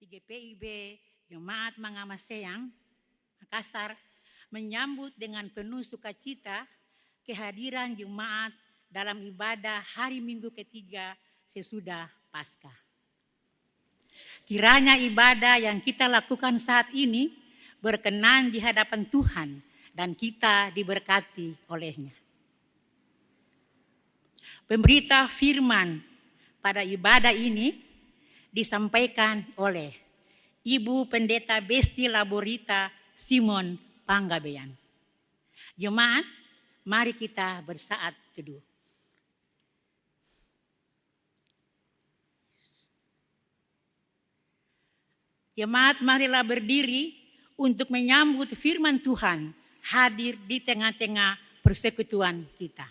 di GPIB Jemaat Mangamaseang, Makassar, menyambut dengan penuh sukacita kehadiran jemaat dalam ibadah hari Minggu ketiga sesudah Paskah. Kiranya ibadah yang kita lakukan saat ini berkenan di hadapan Tuhan dan kita diberkati olehnya. Pemberita firman pada ibadah ini disampaikan oleh Ibu Pendeta Besti Laborita Simon Panggabean. Jemaat, mari kita bersaat teduh. Jemaat, marilah berdiri untuk menyambut firman Tuhan hadir di tengah-tengah persekutuan kita.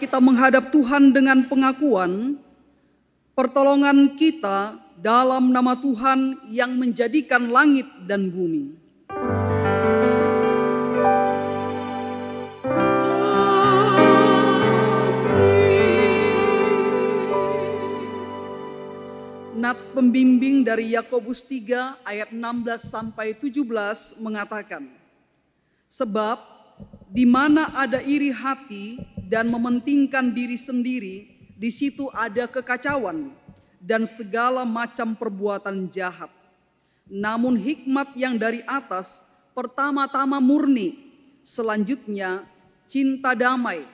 Kita menghadap Tuhan dengan pengakuan pertolongan kita dalam nama Tuhan yang menjadikan langit dan bumi. Nats pembimbing dari Yakobus 3 ayat 16 sampai 17 mengatakan, sebab di mana ada iri hati dan mementingkan diri sendiri, di situ ada kekacauan dan segala macam perbuatan jahat. Namun hikmat yang dari atas pertama-tama murni, selanjutnya cinta damai,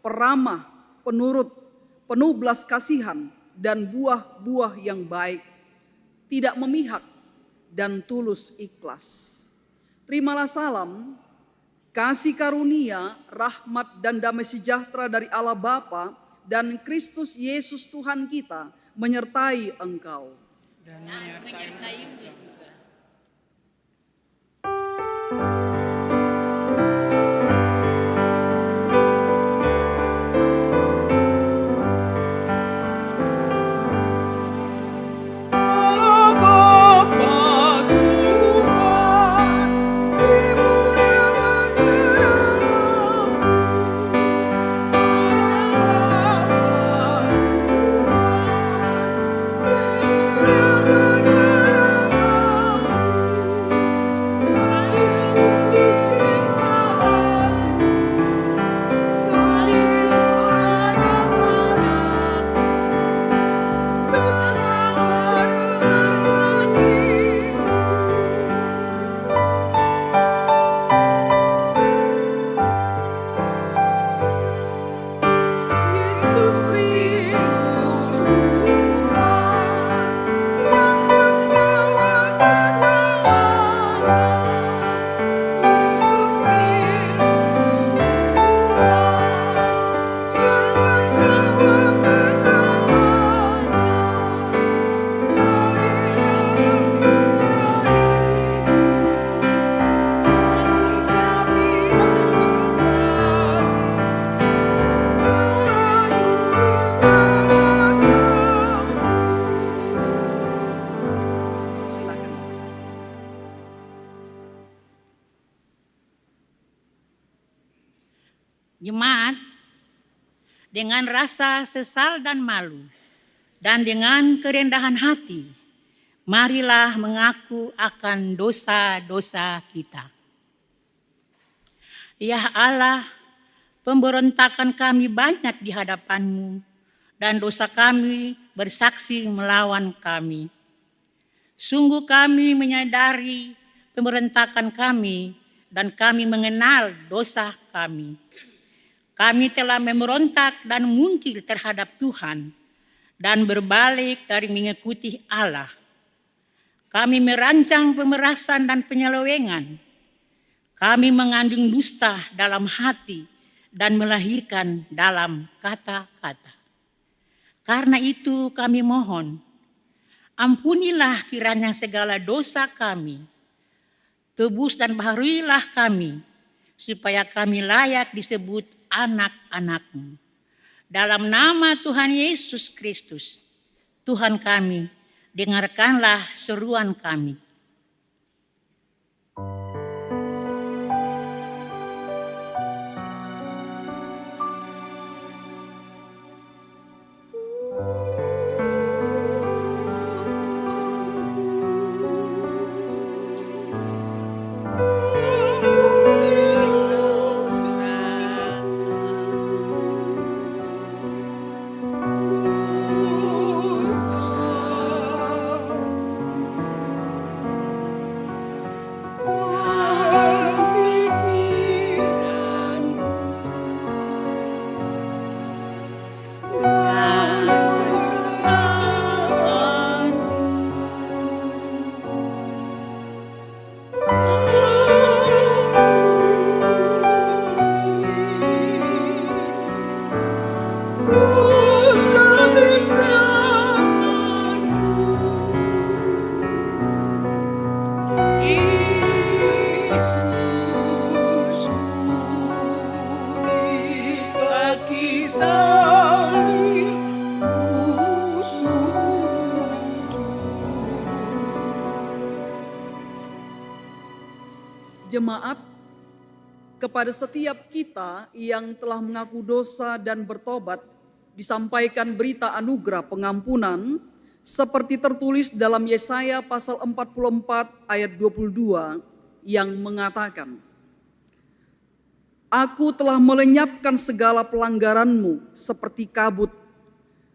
peramah, penurut, penuh belas kasihan, dan buah-buah yang baik, tidak memihak, dan tulus ikhlas. Terimalah salam, kasih karunia, rahmat dan damai sejahtera dari Allah Bapa dan Kristus Yesus Tuhan kita menyertai engkau. Dan menyertaimu juga. Jemaat, dengan rasa sesal dan malu, dan dengan kerendahan hati, marilah mengaku akan dosa-dosa kita. Ya Allah, pemberontakan kami banyak di hadapan-Mu, dan dosa kami bersaksi melawan kami. Sungguh kami menyadari pemberontakan kami, dan kami mengenal dosa kami. Kami telah memberontak dan mungkir terhadap Tuhan, dan berbalik dari mengikuti Allah. Kami merancang pemerasan dan penyelewengan. Kami mengandung dusta dalam hati dan melahirkan dalam kata-kata. Karena itu kami mohon, ampunilah kiranya segala dosa kami. Tebus dan baharuilah kami, supaya kami layak disebut anak-anak-Mu. Dalam nama Tuhan Yesus Kristus, Tuhan kami, dengarkanlah seruan kami. Jemaat, kepada setiap kita yang telah mengaku dosa dan bertobat, disampaikan berita anugerah pengampunan seperti tertulis dalam Yesaya pasal 44 ayat 22 yang mengatakan, Aku telah melenyapkan segala pelanggaranmu seperti kabut,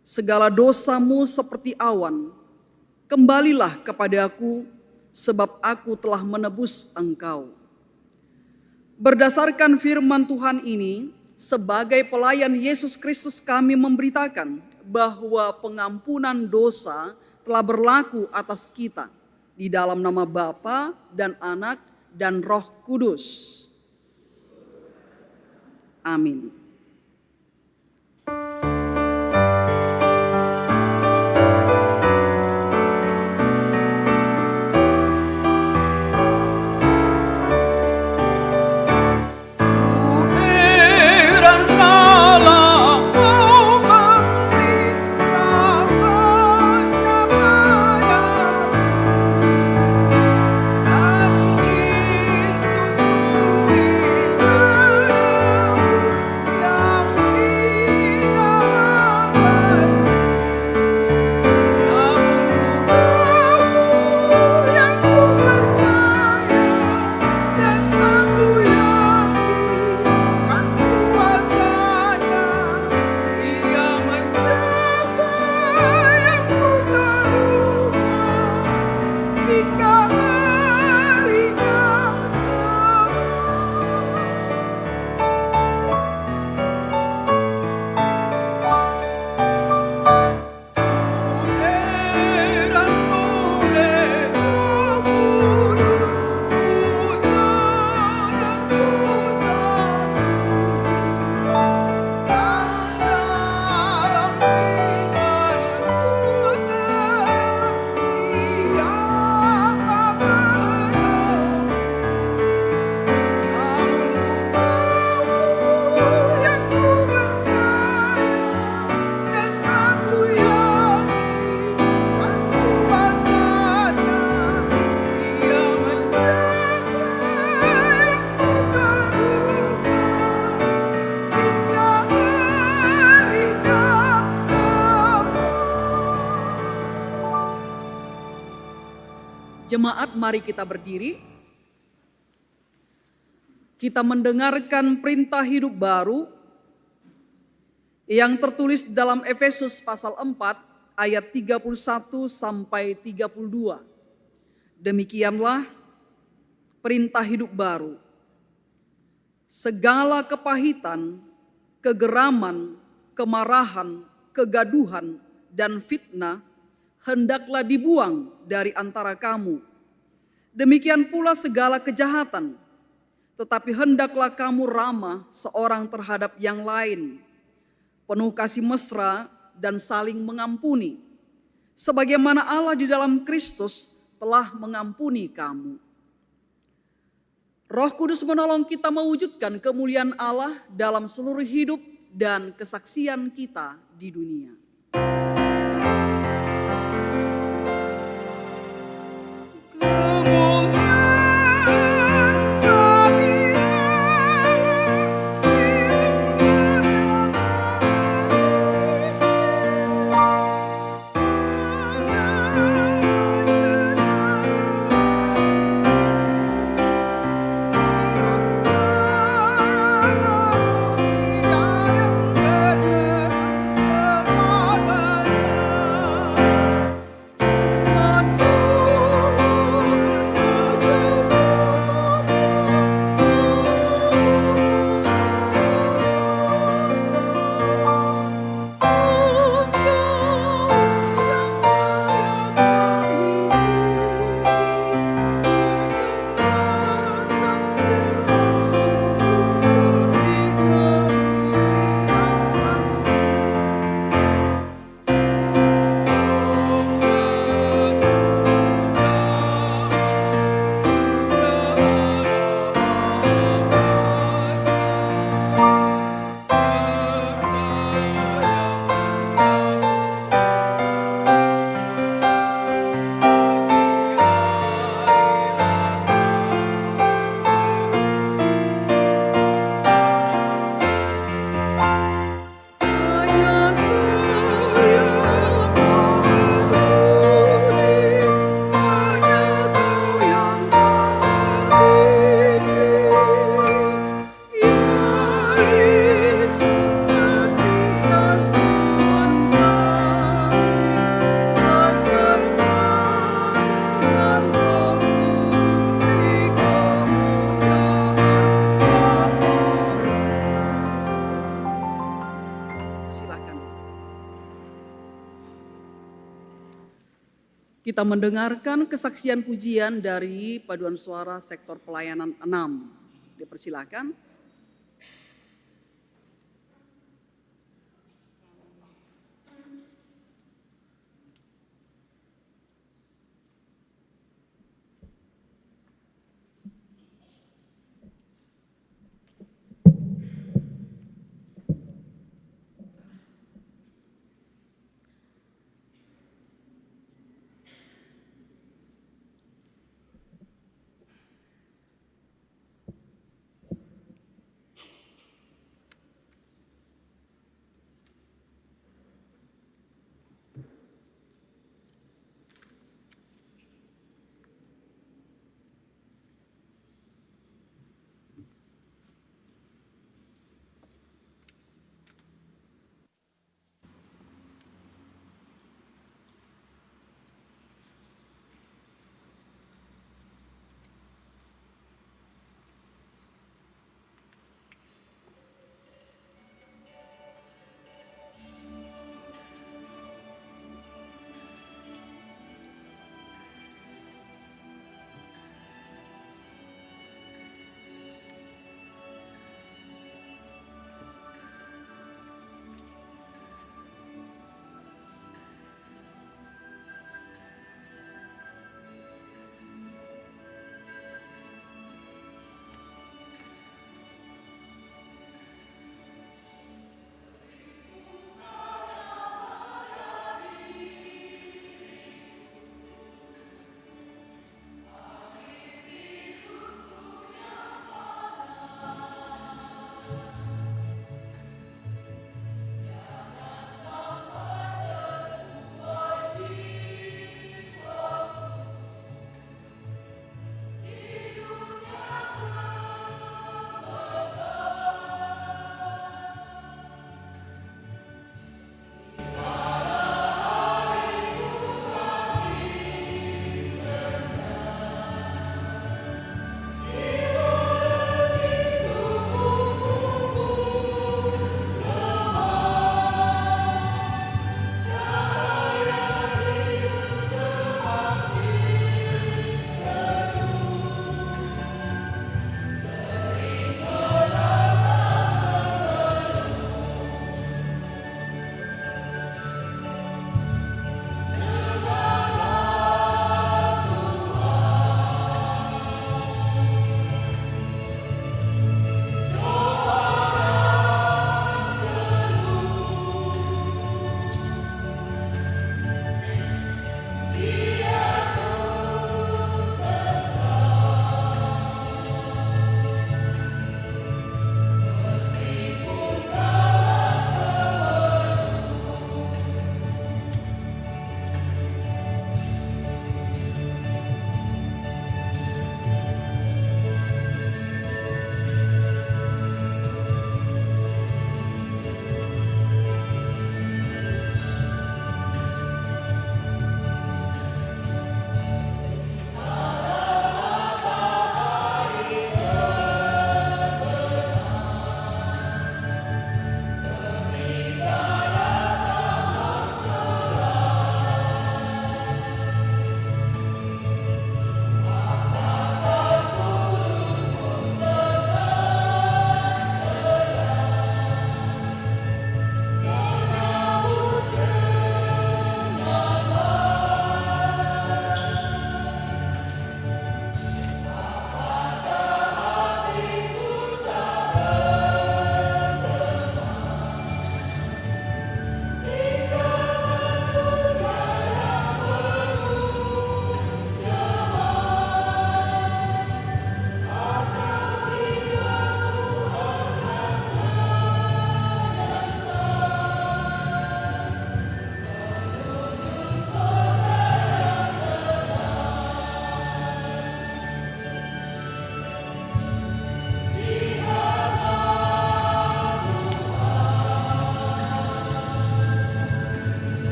segala dosamu seperti awan. Kembalilah kepadaku, sebab aku telah menebus engkau. Berdasarkan firman Tuhan ini, sebagai pelayan Yesus Kristus kami memberitakan bahwa pengampunan dosa telah berlaku atas kita di dalam nama Bapa dan Anak dan Roh Kudus. Amin. jemaat, mari kita berdiri. Kita mendengarkan perintah hidup baru yang tertulis dalam Efesus pasal 4 ayat 31 sampai 32. Demikianlah perintah hidup baru. Segala kepahitan, kegeraman, kemarahan, kegaduhan, dan fitnah hendaklah dibuang dari antara kamu. Demikian pula segala kejahatan. Tetapi hendaklah kamu ramah seorang terhadap yang lain, penuh kasih mesra dan saling mengampuni, sebagaimana Allah di dalam Kristus telah mengampuni kamu. Roh Kudus menolong kita mewujudkan kemuliaan Allah dalam seluruh hidup dan kesaksian kita di dunia. Kita mendengarkan kesaksian pujian dari paduan suara sektor pelayanan 6. Dipersilakan.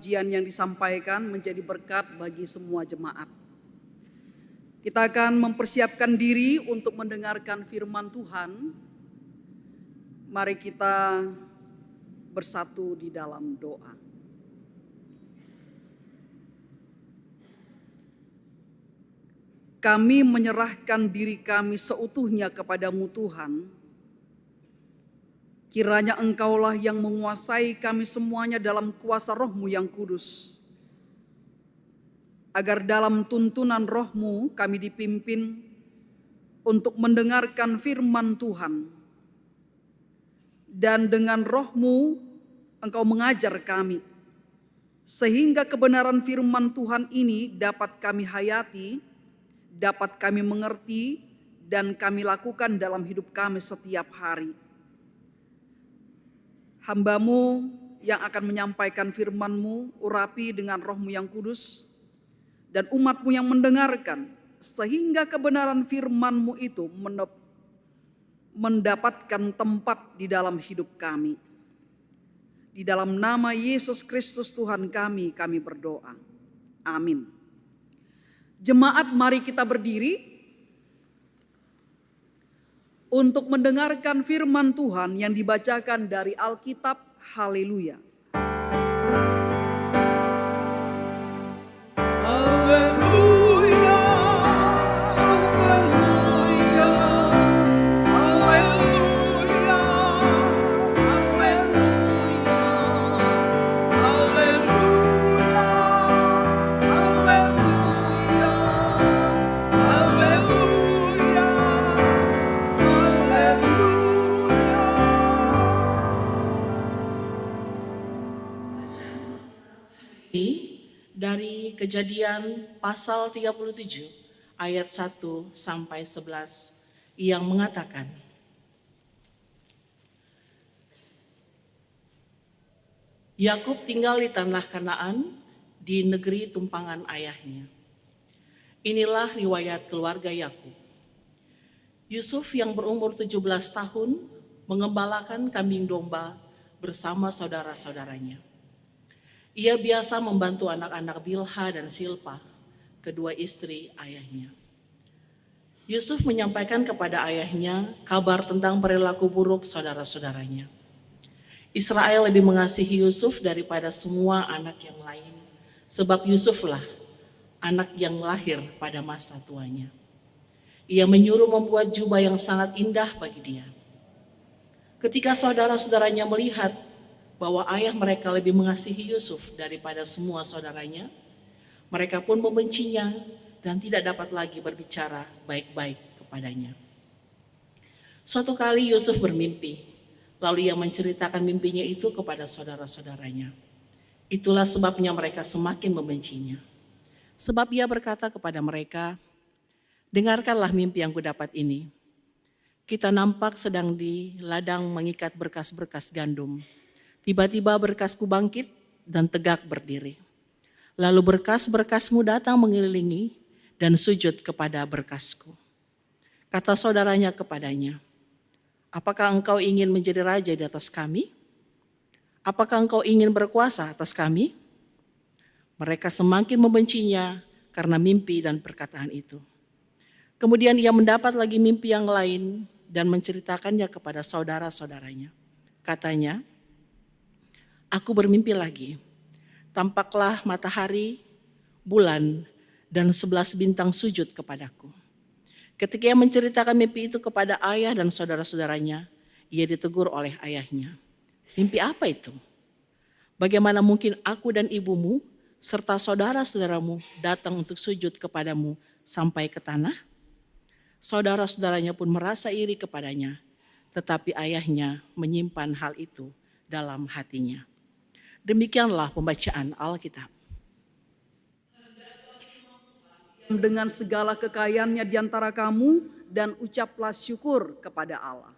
pujian yang disampaikan menjadi berkat bagi semua jemaat. Kita akan mempersiapkan diri untuk mendengarkan firman Tuhan. Mari kita bersatu di dalam doa. Kami menyerahkan diri kami seutuhnya kepadamu Tuhan. Kiranya Engkaulah yang menguasai kami semuanya dalam kuasa Roh-Mu yang kudus. Agar dalam tuntunan Roh-Mu kami dipimpin untuk mendengarkan firman Tuhan. Dan dengan Roh-Mu Engkau mengajar kami. Sehingga kebenaran firman Tuhan ini dapat kami hayati, dapat kami mengerti, dan kami lakukan dalam hidup kami setiap hari. Hamba-Mu yang akan menyampaikan firman-Mu, urapi dengan Roh-Mu yang kudus, dan umat-Mu yang mendengarkan, sehingga kebenaran firman-Mu itu mendapatkan tempat di dalam hidup kami. Di dalam nama Yesus Kristus Tuhan kami berdoa. Amin. Jemaat, mari kita berdiri untuk mendengarkan firman Tuhan yang dibacakan dari Alkitab. Haleluya. Dari Kejadian pasal 37 ayat 1 sampai 11 yang mengatakan, Yakub tinggal di tanah Kanaan di negeri tumpangan ayahnya. Inilah riwayat keluarga Yakub. Yusuf yang berumur 17 tahun mengembalakan kambing domba bersama saudara-saudaranya. Ia biasa membantu anak-anak Bilha dan Silpa, kedua istri ayahnya. Yusuf menyampaikan kepada ayahnya kabar tentang perilaku buruk saudara-saudaranya. Israel lebih mengasihi Yusuf daripada semua anak yang lain, sebab Yusuflah anak yang lahir pada masa tuanya. Ia menyuruh membuat jubah yang sangat indah bagi dia. Ketika saudara-saudaranya melihat bahwa ayah mereka lebih mengasihi Yusuf daripada semua saudaranya, mereka pun membencinya dan tidak dapat lagi berbicara baik-baik kepadanya. Suatu kali Yusuf bermimpi, lalu ia menceritakan mimpinya itu kepada saudara-saudaranya. Itulah sebabnya mereka semakin membencinya. Sebab ia berkata kepada mereka, dengarkanlah mimpi yang kudapat ini. Kita nampak sedang di ladang mengikat berkas-berkas gandum. Tiba-tiba berkasku bangkit dan tegak berdiri. Lalu berkas-berkasmu datang mengelilingi dan sujud kepada berkasku. Kata saudaranya kepadanya, apakah engkau ingin menjadi raja di atas kami? Apakah engkau ingin berkuasa atas kami? Mereka semakin membencinya karena mimpi dan perkataan itu. Kemudian ia mendapat lagi mimpi yang lain dan menceritakannya kepada saudara-saudaranya. Katanya, aku bermimpi lagi, tampaklah matahari, bulan, dan 11 bintang sujud kepadaku. Ketika ia menceritakan mimpi itu kepada ayah dan saudara-saudaranya, ia ditegur oleh ayahnya. Mimpi apa itu? Bagaimana mungkin aku dan ibumu serta saudara-saudaramu datang untuk sujud kepadamu sampai ke tanah? Saudara-saudaranya pun merasa iri kepadanya, tetapi ayahnya menyimpan hal itu dalam hatinya. Demikianlah pembacaan Alkitab. Dengan segala kekayaannya di antara kamu, dan ucaplah syukur kepada Allah.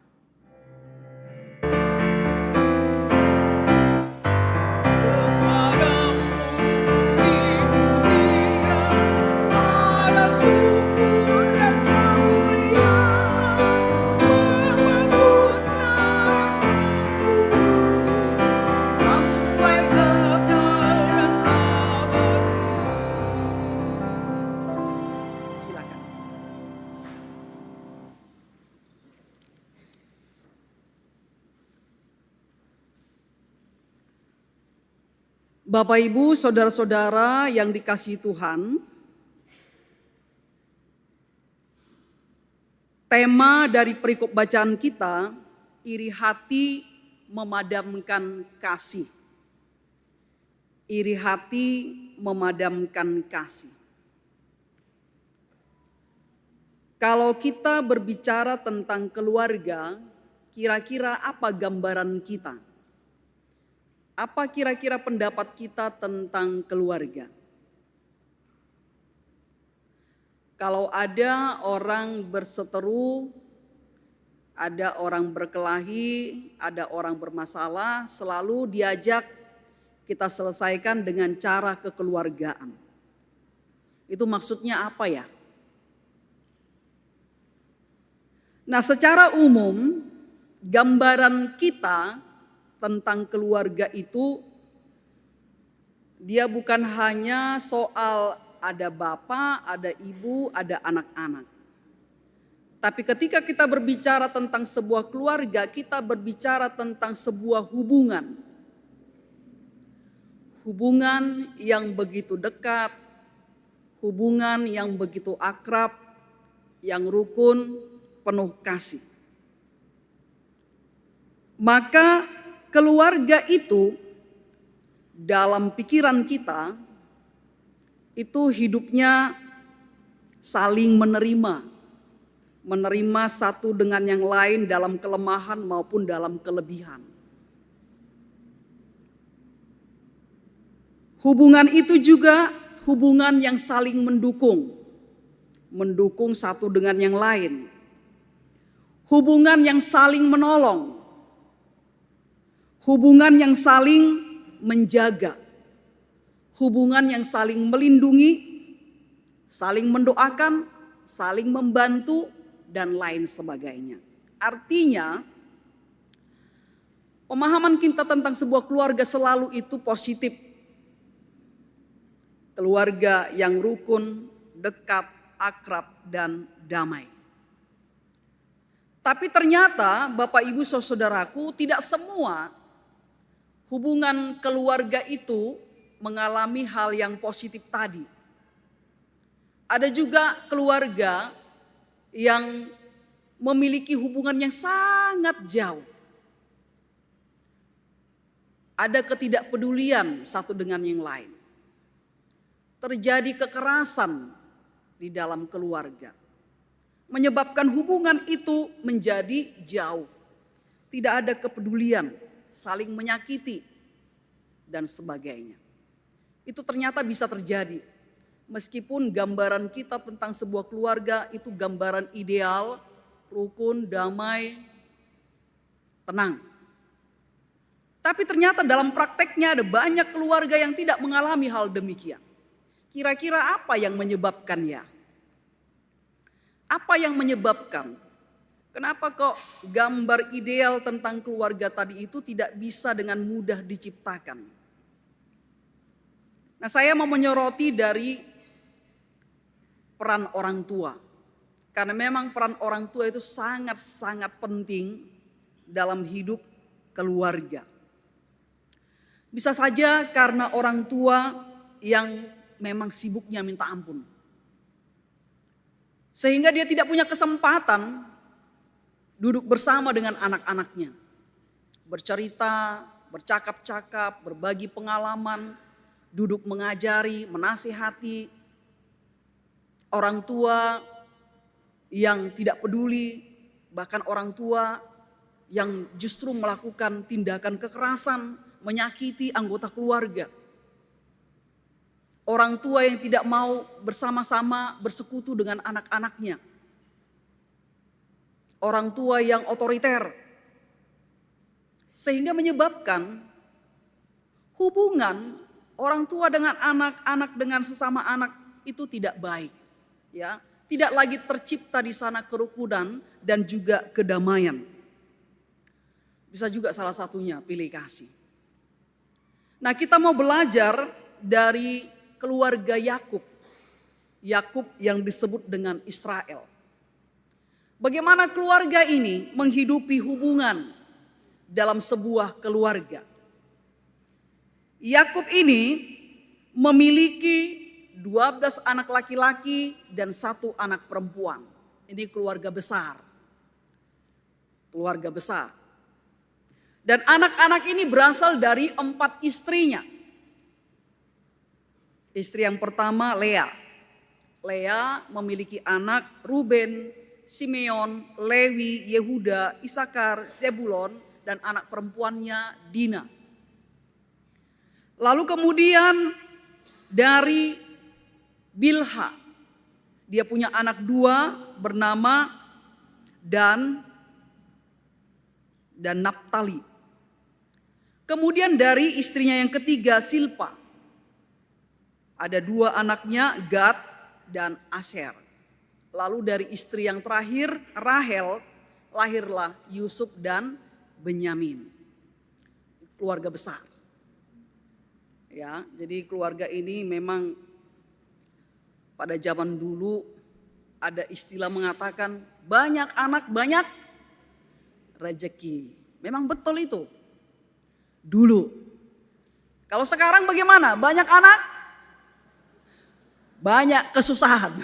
Bapak, Ibu, saudara-saudara yang dikasihi Tuhan, tema dari perikop bacaan kita, iri hati memadamkan kasih. Iri hati memadamkan kasih. Kalau kita berbicara tentang keluarga, kira-kira apa gambaran kita? Apa kira-kira pendapat kita tentang keluarga? Kalau ada orang berseteru, ada orang berkelahi, ada orang bermasalah, selalu diajak kita selesaikan dengan cara kekeluargaan. Itu maksudnya apa ya? Nah, secara umum gambaran kita tentang keluarga itu dia bukan hanya soal ada bapak, ada ibu, ada anak-anak. Tapi ketika kita berbicara tentang sebuah keluarga, kita berbicara tentang sebuah hubungan. Hubungan yang begitu dekat, hubungan yang begitu akrab, yang rukun, penuh kasih. Maka keluarga itu dalam pikiran kita itu hidupnya saling menerima. Menerima satu dengan yang lain dalam kelemahan maupun dalam kelebihan. Hubungan itu juga hubungan yang saling mendukung. Mendukung satu dengan yang lain. Hubungan yang saling menolong. Hubungan yang saling menjaga. Hubungan yang saling melindungi, saling mendoakan, saling membantu, dan lain sebagainya. Artinya, pemahaman kita tentang sebuah keluarga selalu itu positif. Keluarga yang rukun, dekat, akrab, dan damai. Tapi ternyata Bapak Ibu saudaraku, tidak semua hubungan keluarga itu mengalami hal yang positif tadi. Ada juga keluarga yang memiliki hubungan yang sangat jauh. Ada ketidakpedulian satu dengan yang lain. Terjadi kekerasan di dalam keluarga. Menyebabkan hubungan itu menjadi jauh. Tidak ada kepedulian, saling menyakiti, dan sebagainya. Itu ternyata bisa terjadi. Meskipun gambaran kita tentang sebuah keluarga itu gambaran ideal, rukun, damai, tenang. Tapi ternyata dalam prakteknya ada banyak keluarga yang tidak mengalami hal demikian. Kira-kira apa yang menyebabkannya? Apa yang menyebabkan? Kenapa kok gambar ideal tentang keluarga tadi itu tidak bisa dengan mudah diciptakan? Nah, saya mau menyoroti dari peran orang tua. Karena memang peran orang tua itu sangat-sangat penting dalam hidup keluarga. Bisa saja karena orang tua yang memang sibuknya minta ampun. Sehingga dia tidak punya kesempatan duduk bersama dengan anak-anaknya. Bercerita, bercakap-cakap, berbagi pengalaman, duduk mengajari, menasihati. Orang tua yang tidak peduli, bahkan orang tua yang justru melakukan tindakan kekerasan, menyakiti anggota keluarga. Orang tua yang tidak mau bersama-sama bersekutu dengan anak-anaknya. Orang tua yang otoriter. Sehingga menyebabkan hubungan orang tua dengan anak-anak dengan sesama anak itu tidak baik. Ya, tidak lagi tercipta di sana kerukunan dan juga kedamaian. Bisa juga salah satunya pilih kasih. Nah, kita mau belajar dari keluarga Yakub. Yakub yang disebut dengan Israel. Bagaimana keluarga ini menghidupi hubungan dalam sebuah keluarga. Yakub ini memiliki 12 anak laki-laki dan 1 anak perempuan. Ini keluarga besar. Keluarga besar. Dan anak-anak ini berasal dari 4 istrinya. Istri yang pertama Lea. Lea memiliki anak Ruben, Simeon, Lewi, Yehuda, Isakar, Zebulon, dan anak perempuannya Dina. Lalu kemudian dari Bilha, dia punya anak 2 bernama Dan dan Naphtali. Kemudian dari istrinya yang ketiga Silpa, ada 2 anaknya Gad dan Asher. Lalu dari istri yang terakhir Rahel, lahirlah Yusuf dan Benyamin. Keluarga besar. Ya, jadi keluarga ini memang pada zaman dulu ada istilah mengatakan banyak anak banyak rezeki. Memang betul itu. Dulu. Kalau sekarang bagaimana? Banyak anak, banyak kesusahan.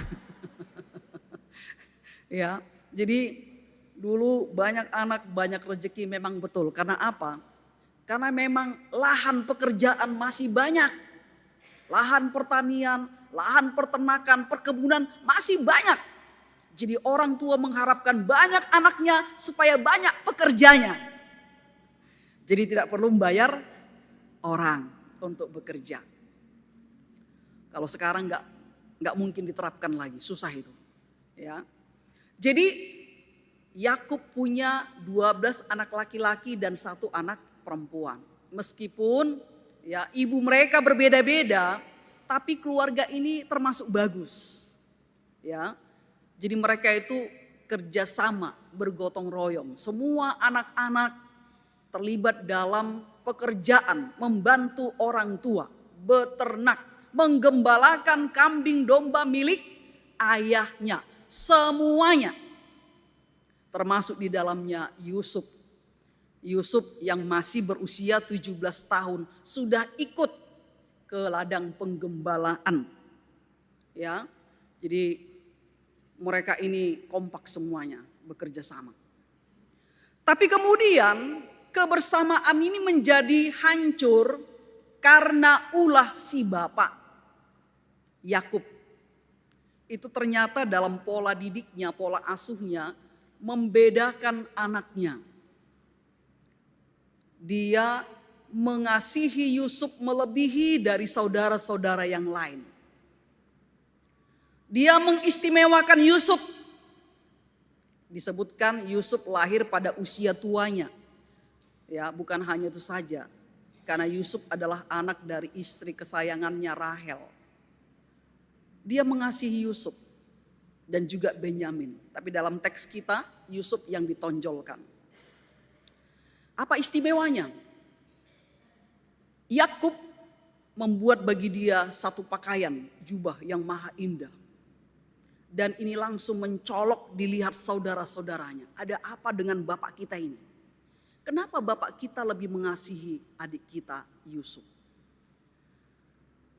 Ya, jadi dulu banyak anak banyak rezeki memang betul. Karena apa? Karena memang lahan pekerjaan masih banyak. Lahan pertanian, lahan peternakan, perkebunan masih banyak. Jadi orang tua mengharapkan banyak anaknya supaya banyak pekerjanya. Jadi tidak perlu membayar orang untuk bekerja. Kalau sekarang nggak mungkin diterapkan lagi, susah itu. Ya, jadi Yakub punya 12 anak laki-laki dan 1 anak perempuan. Meskipun ya ibu mereka berbeda-beda, tapi keluarga ini termasuk bagus. Ya, jadi mereka itu kerjasama, bergotong royong. Semua anak-anak terlibat dalam pekerjaan, membantu orang tua, beternak, menggembalakan kambing domba milik ayahnya. Semuanya. Termasuk di dalamnya Yusuf. Yusuf yang masih berusia 17 tahun sudah ikut ke ladang penggembalaan. Ya. Jadi mereka ini kompak semuanya, bekerja sama. Tapi kemudian kebersamaan ini menjadi hancur karena ulah si bapak Yakub. Itu ternyata dalam pola didiknya, pola asuhnya membedakan anaknya. Dia mengasihi Yusuf melebihi dari saudara-saudara yang lain. Dia mengistimewakan Yusuf. Disebutkan Yusuf lahir pada usia tuanya. Ya, bukan hanya itu saja. Karena Yusuf adalah anak dari istri kesayangannya Rahel. Dia mengasihi Yusuf dan juga Benyamin. Tapi dalam teks kita Yusuf yang ditonjolkan. Apa istimewanya? Yakub membuat bagi dia 1 pakaian jubah yang maha indah. Dan ini langsung mencolok dilihat saudara-saudaranya. Ada apa dengan bapak kita ini? Kenapa bapak kita lebih mengasihi adik kita Yusuf?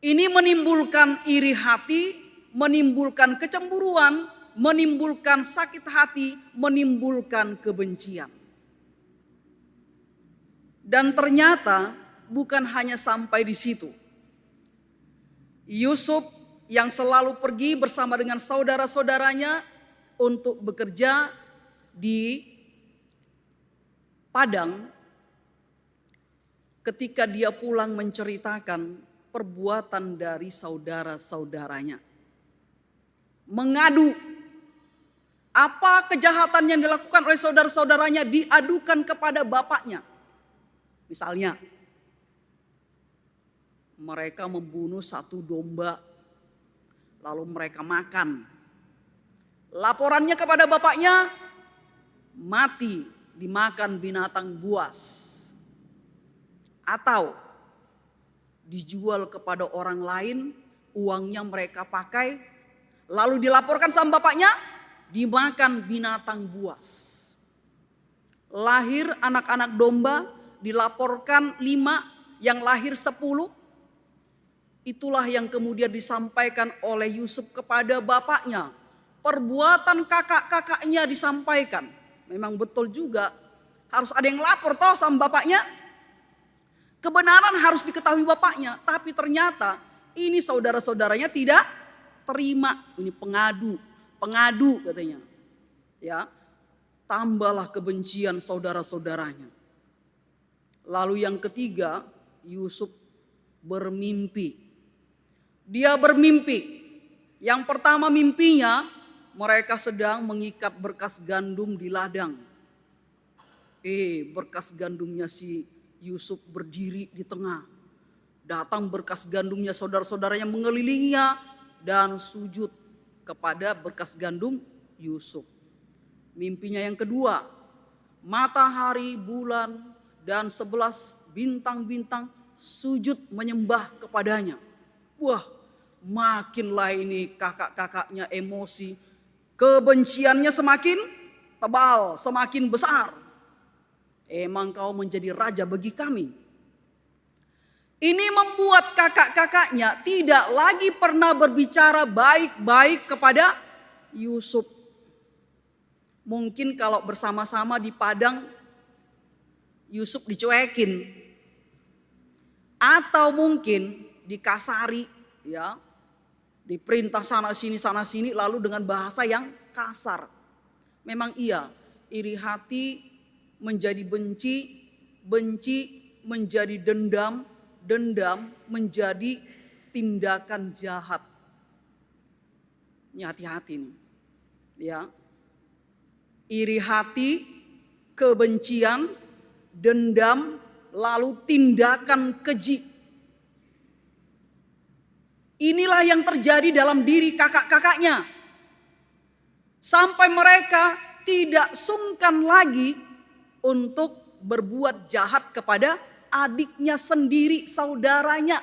Ini menimbulkan iri hati, menimbulkan kecemburuan, menimbulkan sakit hati, menimbulkan kebencian. Dan ternyata bukan hanya sampai di situ. Yusuf yang selalu pergi bersama dengan saudara-saudaranya untuk bekerja di padang, ketika dia pulang menceritakan perbuatan dari saudara-saudaranya. Mengadu apa kejahatan yang dilakukan oleh saudara-saudaranya diadukan kepada bapaknya. Misalnya, mereka membunuh 1 domba, lalu mereka makan. Laporannya kepada bapaknya, mati dimakan binatang buas. Atau dijual kepada orang lain, uangnya mereka pakai, lalu dilaporkan sama bapaknya, dimakan binatang buas. Lahir anak-anak domba, dilaporkan 5 yang lahir 10, itulah yang kemudian disampaikan oleh Yusuf kepada bapaknya. Perbuatan kakak-kakaknya disampaikan. Memang betul juga, harus ada yang lapor toh sama bapaknya. Kebenaran harus diketahui bapaknya, tapi ternyata ini saudara-saudaranya tidak terima. Ini pengadu katanya. Ya, tambahlah kebencian saudara-saudaranya. Lalu yang ketiga, Yusuf bermimpi. Dia bermimpi. Yang pertama mimpinya, mereka sedang mengikat berkas gandum di ladang. Berkas gandumnya si Yusuf berdiri di tengah. Datang berkas gandumnya, saudara-saudaranya mengelilinginya dan sujud kepada berkas gandum Yusuf. Mimpinya yang kedua, matahari, bulan, dan 11 bintang-bintang sujud menyembah kepadanya. Wah, makinlah ini kakak-kakaknya emosi. Kebenciannya semakin tebal, semakin besar. Emang kau menjadi raja bagi kami. Ini membuat kakak-kakaknya tidak lagi pernah berbicara baik-baik kepada Yusuf. Mungkin kalau bersama-sama di padang, Yusuf dicuekin. Atau mungkin dikasari, ya, diperintah sana sini lalu dengan bahasa yang kasar. Memang iya, iri hati menjadi benci, benci menjadi dendam, dendam menjadi tindakan jahat. Ini hati-hati nih. Ya. Iri hati, kebencian, dendam, lalu tindakan keji. Inilah yang terjadi dalam diri kakak-kakaknya. Sampai mereka tidak sungkan lagi untuk berbuat jahat kepada adiknya sendiri, saudaranya.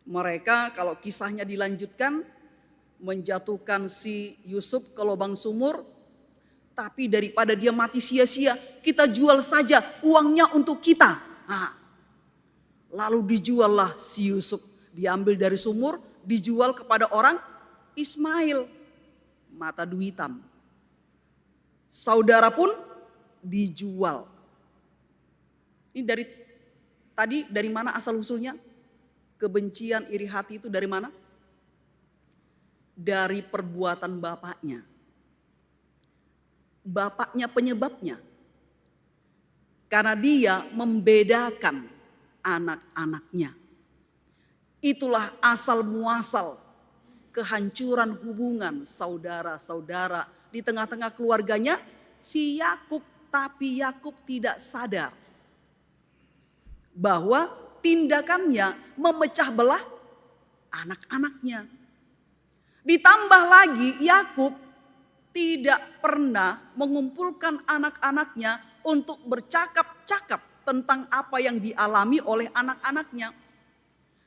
Mereka kalau kisahnya dilanjutkan menjatuhkan si Yusuf ke lubang sumur. Tapi daripada dia mati sia-sia, kita jual saja uangnya untuk kita. Lalu dijuallah si Yusuf. Diambil dari sumur, dijual kepada orang Ismail. Mata duitan. Saudara pun dijual. Ini dari mana asal usulnya? Kebencian, iri hati itu dari mana? Dari perbuatan bapaknya. Bapaknya penyebabnya. Karena dia membedakan anak-anaknya. Itulah asal muasal kehancuran hubungan saudara-saudara di tengah-tengah keluarganya si Yakub. Tapi Yakub tidak sadar bahwa tindakannya memecah belah anak-anaknya. Ditambah lagi Yakub tidak pernah mengumpulkan anak-anaknya untuk bercakap-cakap tentang apa yang dialami oleh anak-anaknya.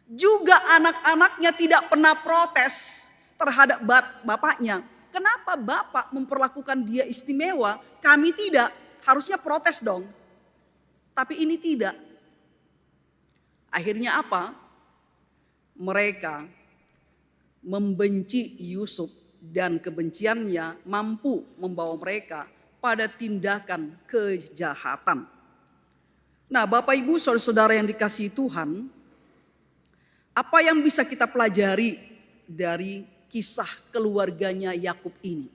Juga anak-anaknya tidak pernah protes terhadap bapaknya. Kenapa bapak memperlakukan dia istimewa, kami tidak? Harusnya protes dong. Tapi ini tidak. Akhirnya apa? Mereka membenci Yusuf dan kebenciannya mampu membawa mereka pada tindakan kejahatan. Nah, Bapak Ibu saudara-saudara yang dikasihi Tuhan, apa yang bisa kita pelajari dari kisah keluarganya Yakub ini?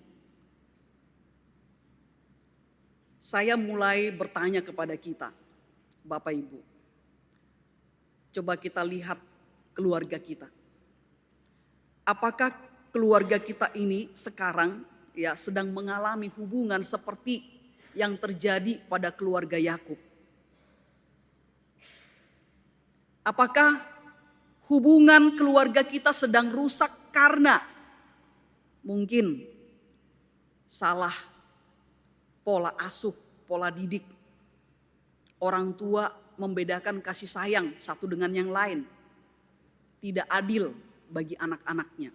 Saya mulai bertanya kepada kita, Bapak Ibu. Coba kita lihat keluarga kita. Apakah keluarga kita ini sekarang ya sedang mengalami hubungan seperti yang terjadi pada keluarga Yakub? Apakah hubungan keluarga kita sedang rusak karena mungkin salah pola asuh, pola didik. Orang tua membedakan kasih sayang satu dengan yang lain. Tidak adil bagi anak-anaknya.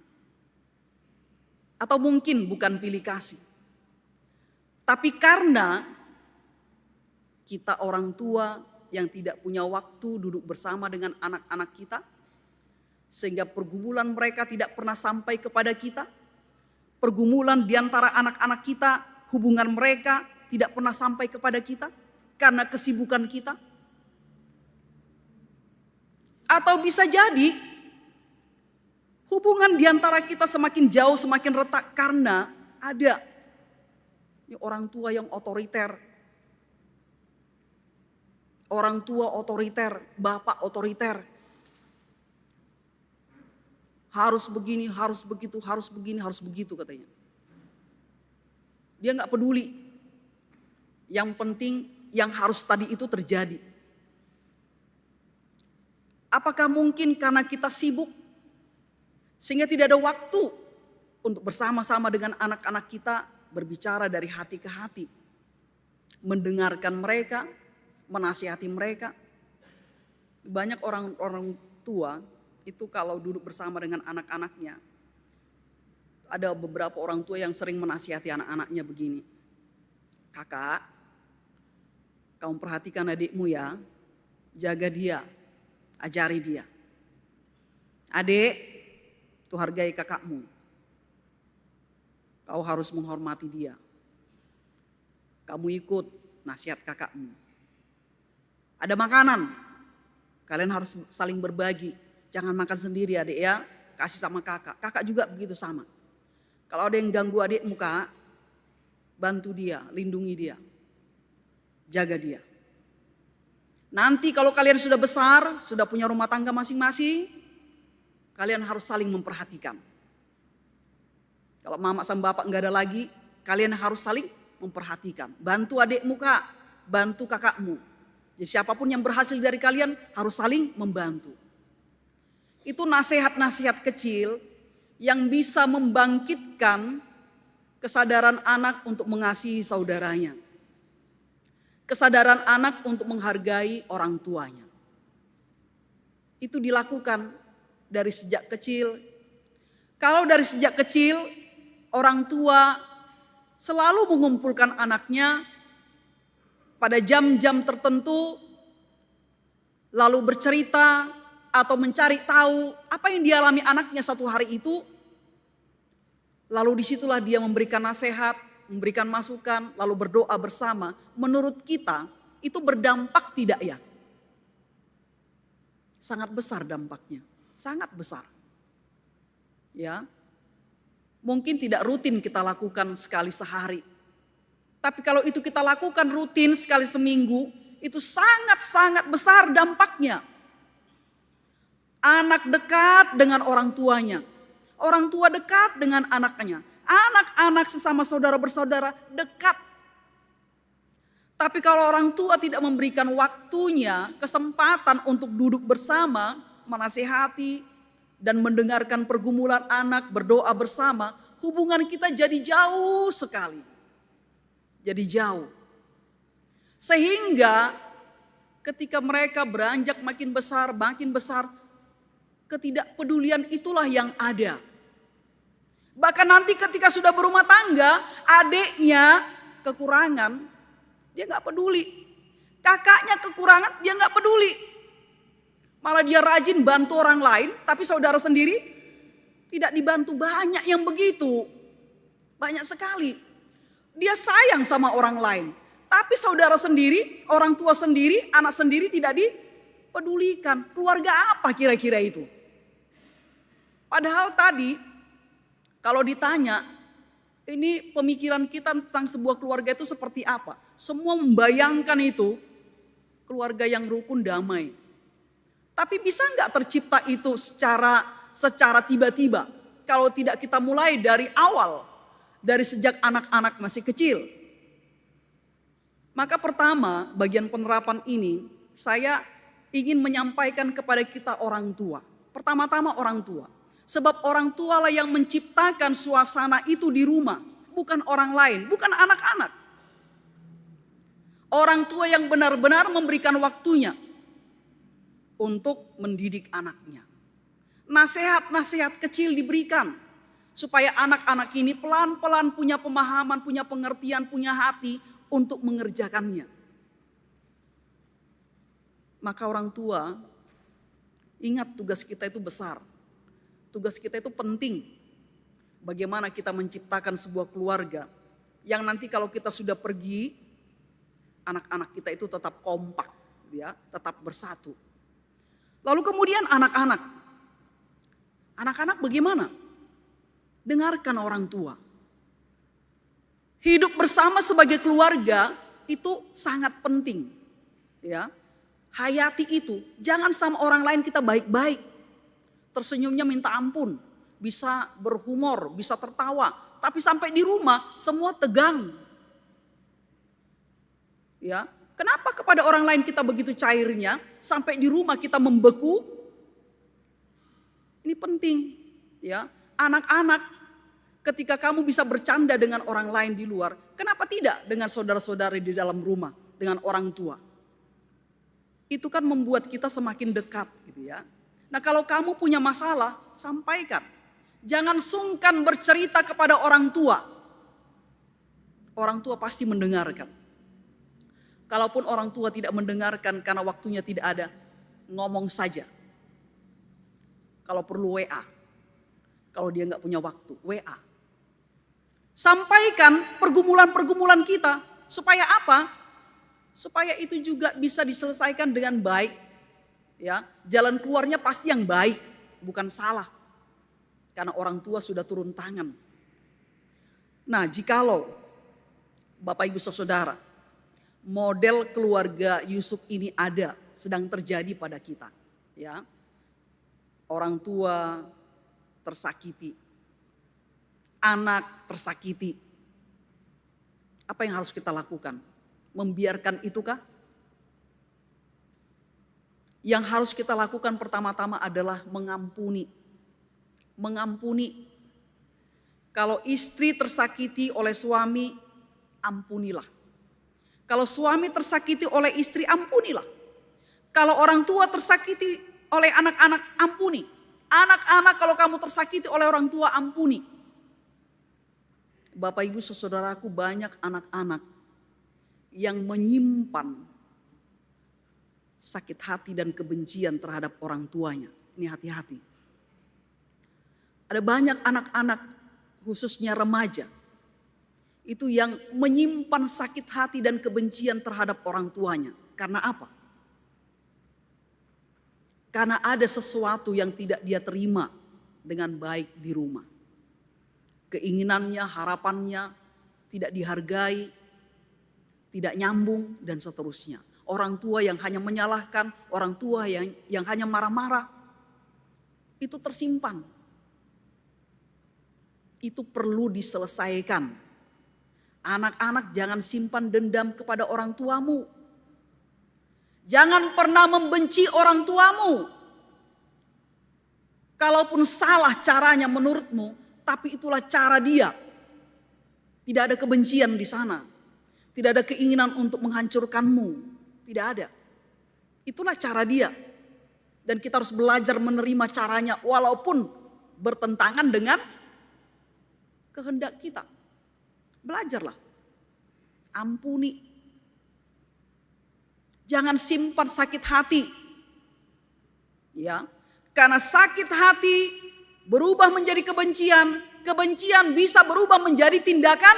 Atau mungkin bukan pilih kasih. Tapi karena kita orang tua yang tidak punya waktu duduk bersama dengan anak-anak kita, sehingga pergumulan mereka tidak pernah sampai kepada kita. Pergumulan di antara anak-anak kita, hubungan mereka tidak pernah sampai kepada kita karena kesibukan kita. Atau bisa jadi hubungan di antara kita semakin jauh, semakin retak karena ada orang tua yang otoriter. Orang tua otoriter, bapak otoriter. Harus begini, harus begitu, harus begini, harus begitu katanya. Dia nggak peduli. Yang penting yang harus tadi itu terjadi. Apakah mungkin karena kita sibuk sehingga tidak ada waktu untuk bersama-sama dengan anak-anak kita berbicara dari hati ke hati, mendengarkan mereka, menasihati mereka. Banyak orang tua itu kalau duduk bersama dengan anak-anaknya, ada beberapa orang tua yang sering menasihati anak-anaknya begini. Kakak, kamu perhatikan adikmu ya, jaga dia, ajari dia. Adik, tuh hargai kakakmu. Kau harus menghormati dia. Kamu ikut nasihat kakakmu. Ada makanan, kalian harus saling berbagi. Jangan makan sendiri adik ya, kasih sama kakak. Kakak juga begitu sama. Kalau ada yang ganggu adikmu kak, bantu dia, lindungi dia. Jaga dia. Nanti kalau kalian sudah besar, sudah punya rumah tangga masing-masing, kalian harus saling memperhatikan. Kalau mama sama bapak enggak ada lagi, kalian harus saling memperhatikan. Bantu adikmu kak, bantu kakakmu. Jadi siapapun yang berhasil dari kalian harus saling membantu. Itu nasihat-nasihat kecil yang bisa membangkitkan kesadaran anak untuk mengasihi saudaranya. Kesadaran anak untuk menghargai orang tuanya. Itu dilakukan dari sejak kecil. Kalau dari sejak kecil, orang tua selalu mengumpulkan anaknya pada jam-jam tertentu, lalu bercerita atau mencari tahu apa yang dialami anaknya satu hari itu. Lalu disitulah dia memberikan nasihat, memberikan masukan, lalu berdoa bersama. Menurut kita itu berdampak tidak ya? Sangat besar dampaknya, sangat besar. Ya, mungkin tidak rutin kita lakukan sekali sehari. Tapi kalau itu kita lakukan rutin sekali seminggu, itu sangat-sangat besar dampaknya. Anak dekat dengan orang tuanya. Orang tua dekat dengan anaknya. Anak-anak sesama saudara bersaudara dekat. Tapi kalau orang tua tidak memberikan waktunya, kesempatan untuk duduk bersama, menasihati, dan mendengarkan pergumulan anak, berdoa bersama, hubungan kita jadi jauh sekali. Jadi jauh. Sehingga ketika mereka beranjak makin besar, ketidakpedulian itulah yang ada. Bahkan nanti ketika sudah berumah tangga, adiknya kekurangan, dia gak peduli. Kakaknya kekurangan, dia gak peduli. Malah dia rajin bantu orang lain, tapi saudara sendiri tidak dibantu. Banyak yang begitu. Banyak sekali. Dia sayang sama orang lain. Tapi saudara sendiri, orang tua sendiri, anak sendiri tidak dipedulikan. Keluarga apa kira-kira itu? Padahal tadi kalau ditanya, ini pemikiran kita tentang sebuah keluarga itu seperti apa? Semua membayangkan itu keluarga yang rukun damai. Tapi bisa nggak tercipta itu secara tiba-tiba? Kalau tidak kita mulai dari awal, dari sejak anak-anak masih kecil. Maka pertama, bagian penerapan ini saya ingin menyampaikan kepada kita orang tua. Pertama-tama orang tua. Sebab orang tua lah yang menciptakan suasana itu di rumah. Bukan orang lain, bukan anak-anak. Orang tua yang benar-benar memberikan waktunya untuk mendidik anaknya. Nasihat-nasihat kecil diberikan. Supaya anak-anak ini pelan-pelan punya pemahaman, punya pengertian, punya hati untuk mengerjakannya. Maka orang tua, ingat tugas kita itu besar. Tugas kita itu penting. Bagaimana kita menciptakan sebuah keluarga yang nanti kalau kita sudah pergi, anak-anak kita itu tetap kompak, ya, tetap bersatu. Lalu kemudian anak-anak. Anak-anak bagaimana? Dengarkan orang tua. Hidup bersama sebagai keluarga itu sangat penting, ya. Hayati itu, jangan sama orang lain kita baik-baik. Tersenyumnya minta ampun, bisa berhumor, bisa tertawa. Tapi sampai di rumah semua tegang. Ya, kenapa kepada orang lain kita begitu cairnya, sampai di rumah kita membeku? Ini penting, ya. Anak-anak, ketika kamu bisa bercanda dengan orang lain di luar, kenapa tidak dengan saudara-saudari di dalam rumah, dengan orang tua? Itu kan membuat kita semakin dekat gitu ya. Nah, kalau kamu punya masalah, sampaikan. Jangan sungkan bercerita kepada orang tua. Orang tua pasti mendengarkan. Kalaupun orang tua tidak mendengarkan karena waktunya tidak ada, ngomong saja. Kalau perlu WA. Kalau dia nggak punya waktu, WA. Sampaikan pergumulan-pergumulan kita. Supaya apa? Supaya itu juga bisa diselesaikan dengan baik. Ya, jalan keluarnya pasti yang baik, bukan salah. Karena orang tua sudah turun tangan. Nah, jikalau Bapak Ibu Saudara, model keluarga Yusuf ini ada, sedang terjadi pada kita. Ya, orang tua tersakiti, anak tersakiti. Apa yang harus kita lakukan? Membiarkan itukah? Yang harus kita lakukan pertama-tama adalah mengampuni. Mengampuni. Kalau istri tersakiti oleh suami, ampunilah. Kalau suami tersakiti oleh istri, ampunilah. Kalau orang tua tersakiti oleh anak-anak, ampuni. Anak-anak kalau kamu tersakiti oleh orang tua, ampuni. Bapak Ibu Saudaraku, banyak anak-anak yang menyimpan sakit hati dan kebencian terhadap orang tuanya. Ini hati-hati. Ada banyak anak-anak, khususnya remaja, itu yang menyimpan sakit hati dan kebencian terhadap orang tuanya. Karena apa? Karena ada sesuatu yang tidak dia terima dengan baik di rumah. Keinginannya, harapannya tidak dihargai, tidak nyambung, dan seterusnya. Orang tua yang hanya menyalahkan, orang tua yang hanya marah-marah, itu tersimpan. Itu perlu diselesaikan. Anak-anak, jangan simpan dendam kepada orang tuamu. Jangan pernah membenci orang tuamu. Kalaupun salah caranya menurutmu, tapi itulah cara dia. Tidak ada kebencian di sana. Tidak ada keinginan untuk menghancurkanmu. Tidak ada. Itulah cara dia. Dan kita harus belajar menerima caranya walaupun bertentangan dengan kehendak kita. Belajarlah. Ampuni. Jangan simpan sakit hati. Ya. Karena sakit hati berubah menjadi kebencian. Kebencian bisa berubah menjadi tindakan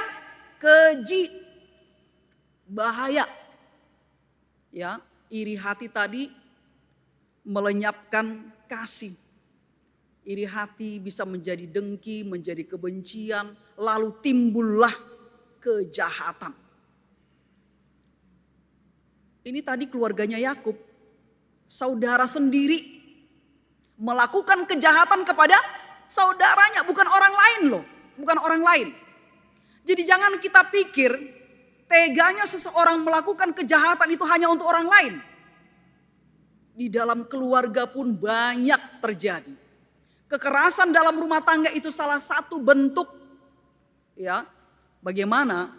keji. Bahaya. Ya, iri hati tadi melenyapkan kasih. Iri hati bisa menjadi dengki, menjadi kebencian, lalu timbullah kejahatan. Ini tadi keluarganya Yakub, saudara sendiri melakukan kejahatan kepada saudaranya, bukan orang lain loh, bukan orang lain. Jadi jangan kita pikir teganya seseorang melakukan kejahatan itu hanya untuk orang lain. Di dalam keluarga pun banyak terjadi. Kekerasan dalam rumah tangga itu salah satu bentuk, ya, bagaimana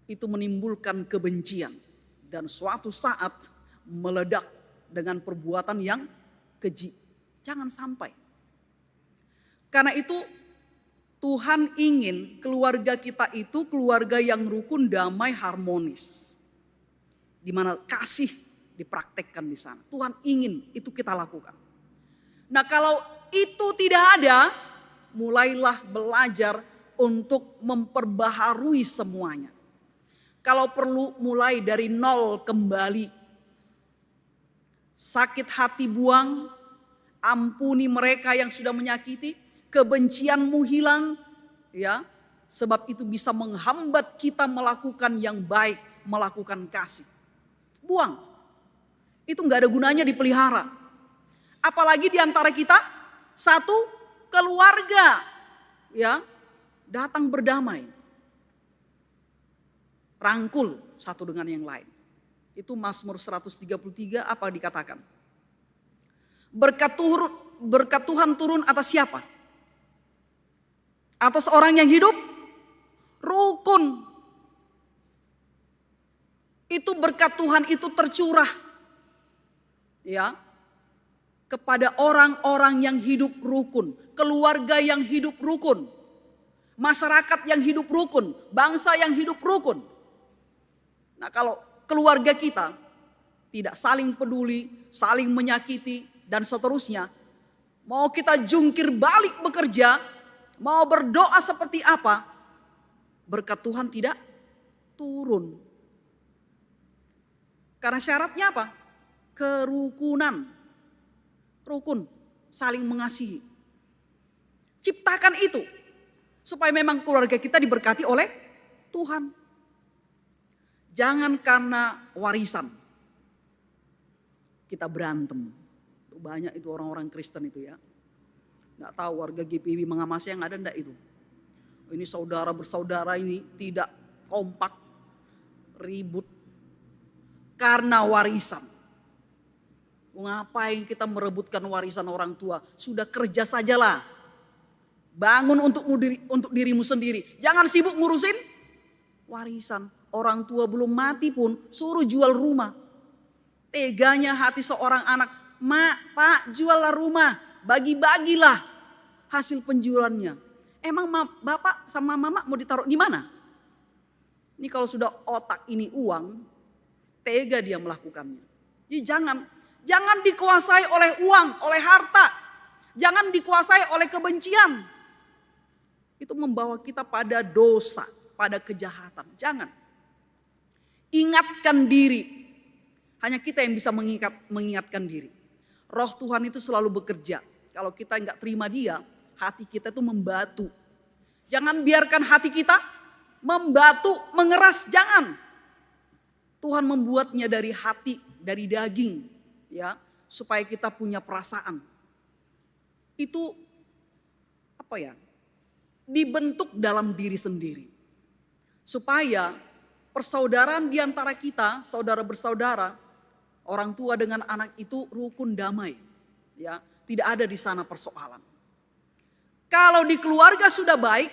itu menimbulkan kebencian dan suatu saat meledak dengan perbuatan yang keji. Jangan sampai. Karena itu Tuhan ingin keluarga kita itu keluarga yang rukun, damai, harmonis. Di mana kasih dipraktekkan di sana. Tuhan ingin itu kita lakukan. Nah kalau itu tidak ada, mulailah belajar untuk memperbaharui semuanya. Kalau perlu mulai dari nol kembali. Sakit hati buang, ampuni mereka yang sudah menyakiti, kebencianmu hilang, ya. Sebab itu bisa menghambat kita melakukan yang baik, melakukan kasih. Buang. Itu nggak ada gunanya dipelihara. Apalagi di antara kita satu keluarga, ya, datang berdamai. Rangkul satu dengan yang lain. Itu Mazmur 133 apa dikatakan? Berkat Tuhan turun atas siapa? Atas orang yang hidup rukun. Itu berkat Tuhan itu tercurah, ya, kepada orang-orang yang hidup rukun, keluarga yang hidup rukun, masyarakat yang hidup rukun, bangsa yang hidup rukun. Nah kalau keluarga kita tidak saling peduli, saling menyakiti dan seterusnya, mau kita jungkir balik bekerja, mau berdoa seperti apa, berkat Tuhan tidak turun. Karena syaratnya apa? Kerukunan. Rukun, saling mengasihi. Ciptakan itu supaya memang keluarga kita diberkati oleh Tuhan. Jangan karena warisan kita berantem. Banyak itu orang-orang Kristen itu ya. Nggak tahu warga GPIB mengamasi yang ada enggak itu. Ini saudara bersaudara ini tidak kompak, ribut karena warisan. Ngapain kita merebutkan warisan orang tua? Sudah kerja sajalah. Bangun untuk dirimu sendiri. Jangan sibuk ngurusin warisan. Orang tua belum mati pun suruh jual rumah. Teganya hati seorang anak. Mak, pak, juallah rumah. Bagi-bagilah hasil penjualannya. Emang bapak sama mama mau ditaruh di mana? Ini kalau sudah otak ini uang, tega dia melakukannya. Jadi jangan dikuasai oleh uang, oleh harta. Jangan dikuasai oleh kebencian. Itu membawa kita pada dosa, pada kejahatan. Jangan. Ingatkan diri. Hanya kita yang bisa mengingatkan diri. Roh Tuhan itu selalu bekerja. Kalau kita nggak terima dia, hati kita itu membatu. Jangan biarkan hati kita membatu, mengeras. Jangan. Tuhan membuatnya dari hati, dari daging, ya, supaya kita punya perasaan. Itu apa ya? Dibentuk dalam diri sendiri. Supaya persaudaraan di antara kita, saudara bersaudara, orang tua dengan anak itu rukun damai. Ya, tidak ada di sana persoalan. Kalau di keluarga sudah baik,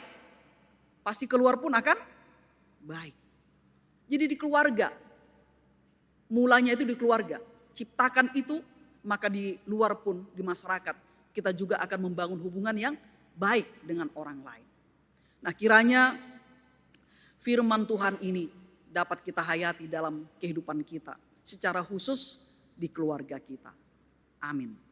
pasti keluar pun akan baik. Jadi di keluarga, mulanya itu di keluarga. Ciptakan itu, maka di luar pun di masyarakat kita juga akan membangun hubungan yang baik dengan orang lain. Nah, kiranya firman Tuhan ini dapat kita hayati dalam kehidupan kita, secara khusus di keluarga kita. Amin.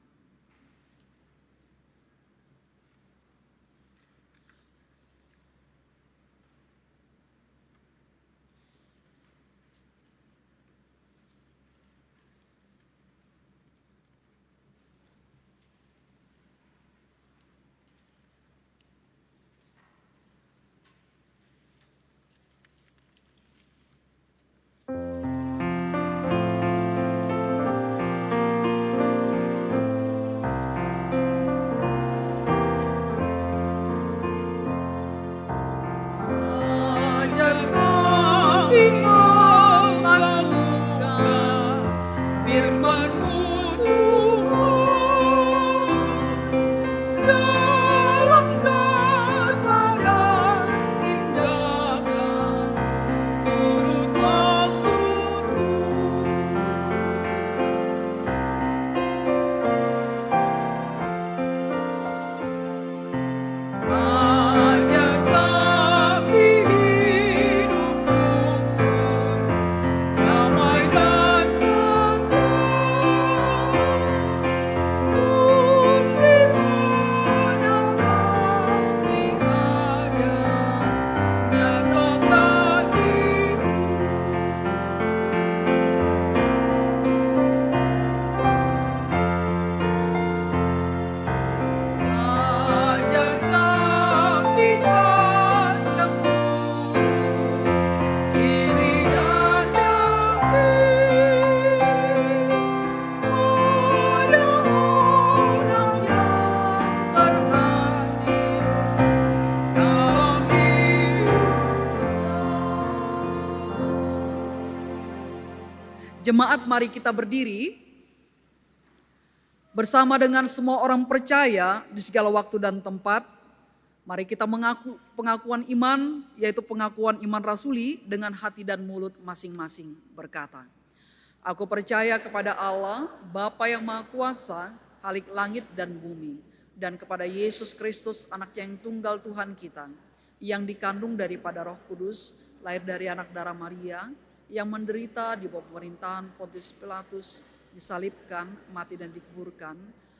Jemaat, mari kita berdiri bersama dengan semua orang percaya di segala waktu dan tempat. Mari kita mengaku pengakuan iman, yaitu pengakuan iman rasuli dengan hati dan mulut masing-masing berkata, aku percaya kepada Allah, Bapa yang Maha Kuasa, Khalik langit dan bumi, dan kepada Yesus Kristus, anak yang tunggal Tuhan kita, yang dikandung daripada Roh Kudus, lahir dari anak darah Maria, yang menderita di bawah pemerintahan Pontius Pilatus, disalibkan, mati dan dikuburkan,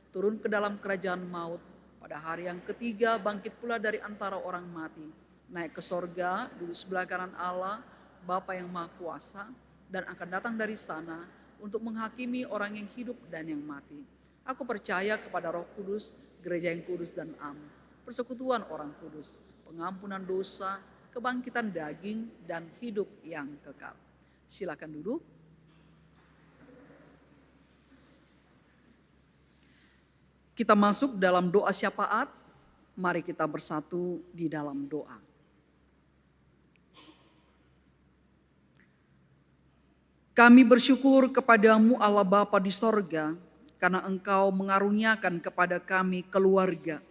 turun ke dalam kerajaan maut, pada hari yang ketiga bangkit pula dari antara orang mati, naik ke sorga, duduk sebelah kanan Allah, Bapa yang Maha Kuasa, dan akan datang dari sana untuk menghakimi orang yang hidup dan yang mati. Aku percaya kepada Roh Kudus, gereja yang kudus dan am, persekutuan orang kudus, pengampunan dosa, kebangkitan daging, dan hidup yang kekal. Silakan duduk. Kita masuk dalam doa syafaat. Mari kita bersatu di dalam doa. Kami bersyukur kepadamu Allah Bapa di sorga, karena Engkau mengaruniakan kepada kami keluarga.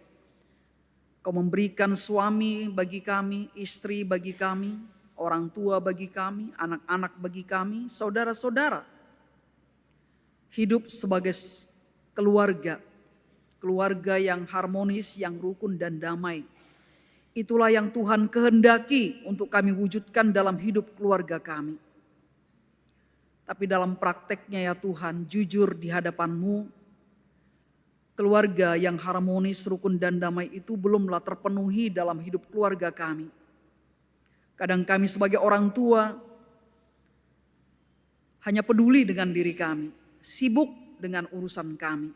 Kau memberikan suami bagi kami, istri bagi kami, orang tua bagi kami, anak-anak bagi kami, saudara-saudara. Hidup sebagai keluarga, keluarga yang harmonis, yang rukun dan damai. Itulah yang Tuhan kehendaki untuk kami wujudkan dalam hidup keluarga kami. Tapi dalam prakteknya ya Tuhan, jujur di hadapan-Mu, keluarga yang harmonis, rukun dan damai itu belumlah terpenuhi dalam hidup keluarga kami. Kadang kami sebagai orang tua hanya peduli dengan diri kami, sibuk dengan urusan kami.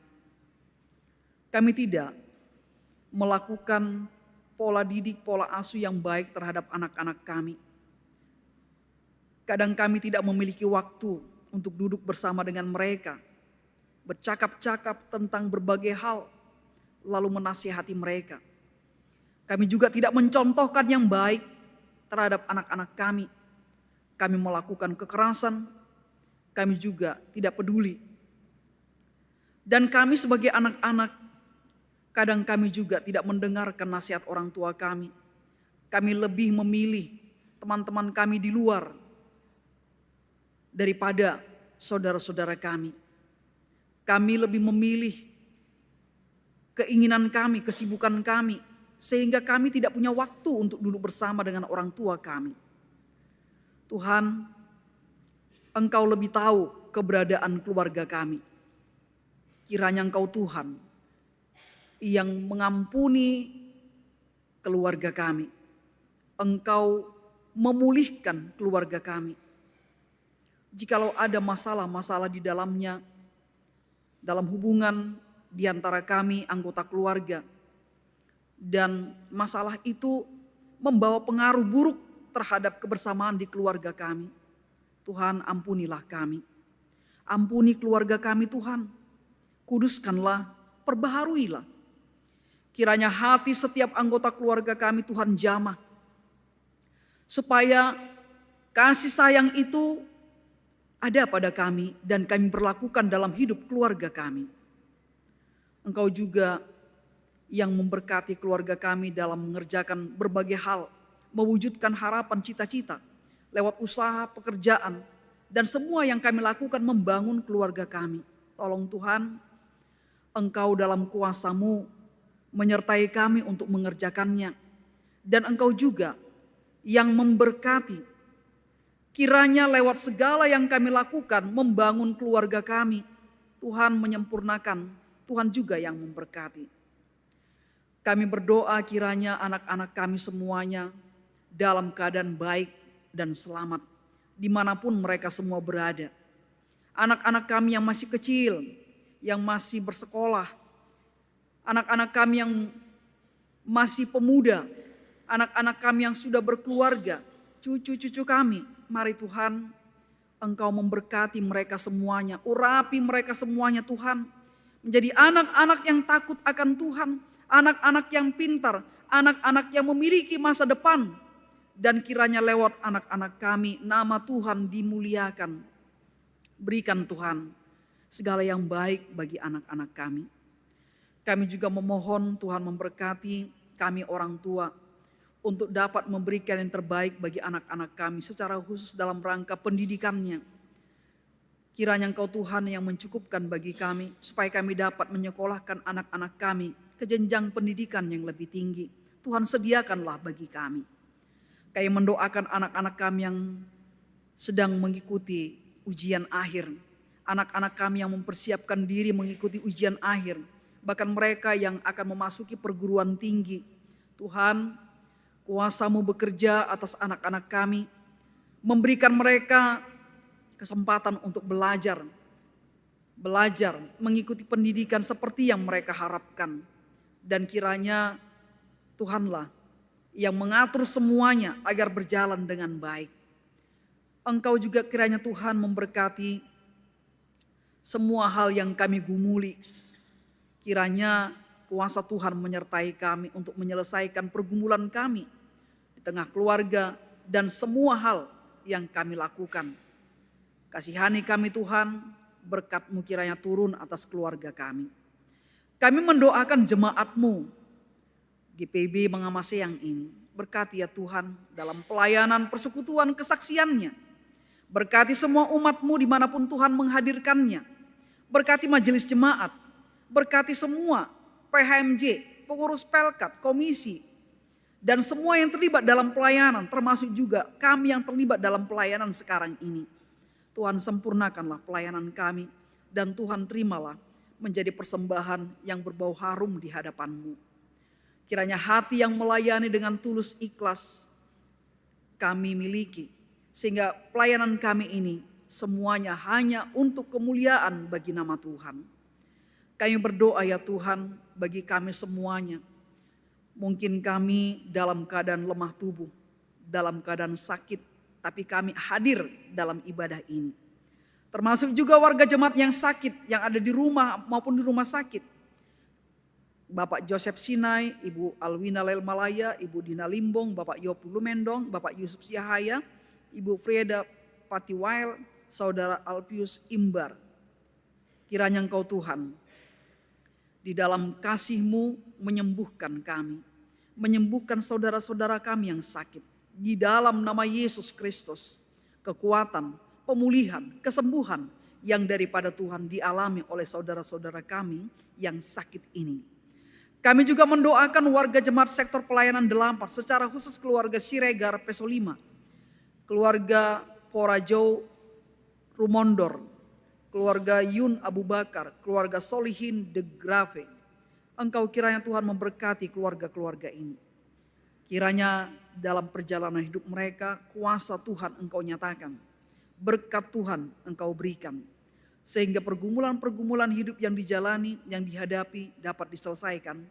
Kami tidak melakukan pola didik, pola asuh yang baik terhadap anak-anak kami. Kadang kami tidak memiliki waktu untuk duduk bersama dengan mereka, bercakap-cakap tentang berbagai hal, lalu menasihati mereka. Kami juga tidak mencontohkan yang baik terhadap anak-anak kami. Kami melakukan kekerasan, kami juga tidak peduli. Dan kami sebagai anak-anak, kadang kami juga tidak mendengarkan nasihat orang tua kami. Kami lebih memilih teman-teman kami di luar daripada saudara-saudara kami. Kami lebih memilih keinginan kami, kesibukan kami, sehingga kami tidak punya waktu untuk duduk bersama dengan orang tua kami. Tuhan, Engkau lebih tahu keberadaan keluarga kami. Kiranya Engkau Tuhan yang mengampuni keluarga kami. Engkau memulihkan keluarga kami. Jikalau ada masalah-masalah di dalamnya, dalam hubungan di antara kami anggota keluarga, dan masalah itu membawa pengaruh buruk terhadap kebersamaan di keluarga kami, Tuhan ampunilah kami. Ampuni keluarga kami Tuhan. Kuduskanlah, perbaharuilah. Kiranya hati setiap anggota keluarga kami Tuhan jamah. Supaya kasih sayang itu ada pada kami dan kami berlakukan dalam hidup keluarga kami. Engkau juga yang memberkati keluarga kami dalam mengerjakan berbagai hal, mewujudkan harapan cita-cita lewat usaha, pekerjaan, dan semua yang kami lakukan membangun keluarga kami. Tolong Tuhan, Engkau dalam kuasa-Mu menyertai kami untuk mengerjakannya. Dan Engkau juga yang memberkati. Kiranya lewat segala yang kami lakukan membangun keluarga kami. Tuhan menyempurnakan, Tuhan juga yang memberkati. Kami berdoa kiranya anak-anak kami semuanya dalam keadaan baik dan selamat dimanapun mereka semua berada. Anak-anak kami yang masih kecil, yang masih bersekolah, anak-anak kami yang masih pemuda, anak-anak kami yang sudah berkeluarga, cucu-cucu kami, mari Tuhan Engkau memberkati mereka semuanya, urapi mereka semuanya Tuhan, menjadi anak-anak yang takut akan Tuhan, anak-anak yang pintar, anak-anak yang memiliki masa depan, dan kiranya lewat anak-anak kami nama Tuhan dimuliakan. Berikan Tuhan segala yang baik bagi anak-anak kami. Kami juga memohon Tuhan memberkati kami orang tua untuk dapat memberikan yang terbaik bagi anak-anak kami secara khusus dalam rangka pendidikannya. Kiranya Engkau Tuhan yang mencukupkan bagi kami supaya kami dapat menyekolahkan anak-anak kami ke jenjang pendidikan yang lebih tinggi. Tuhan sediakanlah bagi kami. Kami mendoakan anak-anak kami yang sedang mengikuti ujian akhir. Anak-anak kami yang mempersiapkan diri mengikuti ujian akhir. Bahkan mereka yang akan memasuki perguruan tinggi. Tuhan, kuasa-Mu bekerja atas anak-anak kami. Memberikan mereka kesempatan untuk belajar mengikuti pendidikan seperti yang mereka harapkan. Dan kiranya Tuhanlah yang mengatur semuanya agar berjalan dengan baik. Engkau juga kiranya Tuhan memberkati semua hal yang kami gumuli. Kiranya kuasa Tuhan menyertai kami untuk menyelesaikan pergumulan kami di tengah keluarga dan semua hal yang kami lakukan. Kasihani kami Tuhan, berkat-Mu kiranya turun atas keluarga kami. Kami mendoakan jemaat-Mu, GPB Mangamaseyang ini. Berkati ya Tuhan dalam pelayanan persekutuan kesaksiannya. Berkati semua umat-Mu dimanapun Tuhan menghadirkannya. Berkati majelis jemaat, berkati semua PHMJ, pengurus Pelkat, komisi, dan semua yang terlibat dalam pelayanan, termasuk juga kami yang terlibat dalam pelayanan sekarang ini. Tuhan sempurnakanlah pelayanan kami dan Tuhan terimalah menjadi persembahan yang berbau harum di hadapan-Mu. Kiranya hati yang melayani dengan tulus ikhlas kami miliki, sehingga pelayanan kami ini semuanya hanya untuk kemuliaan bagi nama Tuhan. Kami berdoa ya Tuhan bagi kami semuanya. Mungkin kami dalam keadaan lemah tubuh, dalam keadaan sakit, tapi kami hadir dalam ibadah ini. Termasuk juga warga jemaat yang sakit, yang ada di rumah maupun di rumah sakit. Bapak Joseph Sinai, Ibu Alwina Lelmalaya, Ibu Dina Limbong, Bapak Yopu Lumendong, Bapak Yusuf Yahaya, Ibu Freda Patiwail, Saudara Alpius Imbar. Kiranya Engkau Tuhan di dalam kasih-Mu menyembuhkan kami, menyembuhkan saudara-saudara kami yang sakit. Di dalam nama Yesus Kristus, kekuatan, pemulihan, kesembuhan yang daripada Tuhan dialami oleh saudara-saudara kami yang sakit ini. Kami juga mendoakan warga jemaat sektor pelayanan Delampar, secara khusus keluarga Siregar Peso 5, keluarga Porajo Rumondor, keluarga Yun Abu Bakar, keluarga Solihin de Grave. Engkau kiranya Tuhan memberkati keluarga-keluarga ini. Kiranya dalam perjalanan hidup mereka kuasa Tuhan Engkau nyatakan. Berkat Tuhan Engkau berikan. Sehingga pergumulan-pergumulan hidup yang dijalani, yang dihadapi dapat diselesaikan.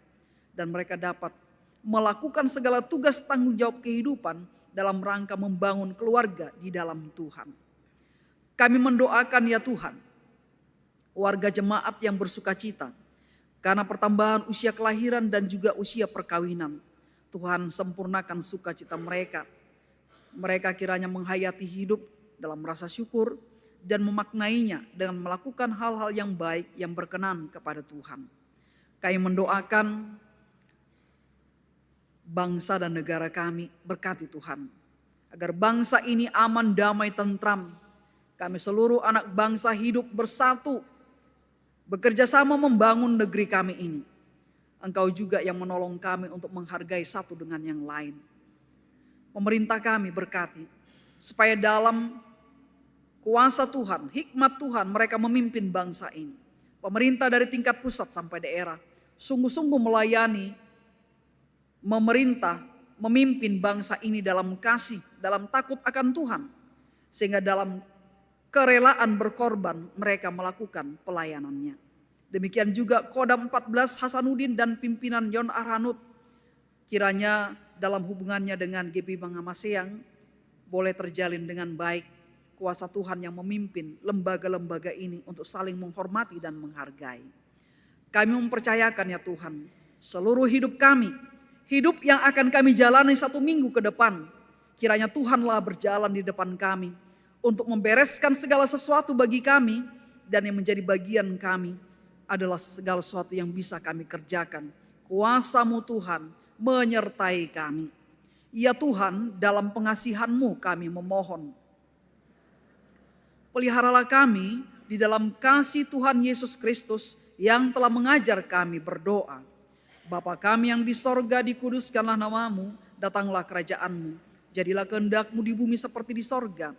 Dan mereka dapat melakukan segala tugas tanggung jawab kehidupan dalam rangka membangun keluarga di dalam Tuhan. Kami mendoakan ya Tuhan, warga jemaat yang bersuka cita karena pertambahan usia kelahiran dan juga usia perkawinan. Tuhan sempurnakan sukacita mereka. Mereka kiranya menghayati hidup dalam rasa syukur dan memaknainya dengan melakukan hal-hal yang baik yang berkenan kepada Tuhan. Kami mendoakan bangsa dan negara kami, berkati Tuhan. Agar bangsa ini aman, damai, tentram. Kami seluruh anak bangsa hidup bersatu, bekerja sama membangun negeri kami ini. Engkau juga yang menolong kami untuk menghargai satu dengan yang lain. Pemerintah kami berkati, supaya dalam kuasa Tuhan, hikmat Tuhan mereka memimpin bangsa ini. Pemerintah dari tingkat pusat sampai daerah, sungguh-sungguh melayani, memerintah, memimpin bangsa ini dalam kasih, dalam takut akan Tuhan. Sehingga dalam kerelaan berkorban mereka melakukan pelayanannya. Demikian juga Kodam 14 Hasanuddin dan pimpinan Yon Arhanud. Kiranya dalam hubungannya dengan GP Mangamaseyang boleh terjalin dengan baik. Kuasa Tuhan yang memimpin lembaga-lembaga ini untuk saling menghormati dan menghargai. Kami mempercayakan ya Tuhan, seluruh hidup kami, hidup yang akan kami jalani 1 minggu ke depan. Kiranya Tuhanlah berjalan di depan kami untuk membereskan segala sesuatu bagi kami, dan yang menjadi bagian kami adalah segala sesuatu yang bisa kami kerjakan. Kuasa-Mu Tuhan menyertai kami. Ya Tuhan, dalam pengasihan-Mu kami memohon. Peliharalah kami di dalam kasih Tuhan Yesus Kristus yang telah mengajar kami berdoa. Bapa kami yang di sorga, dikuduskanlah nama-Mu, datanglah kerajaan-Mu. Jadilah kehendak-Mu di bumi seperti di sorga.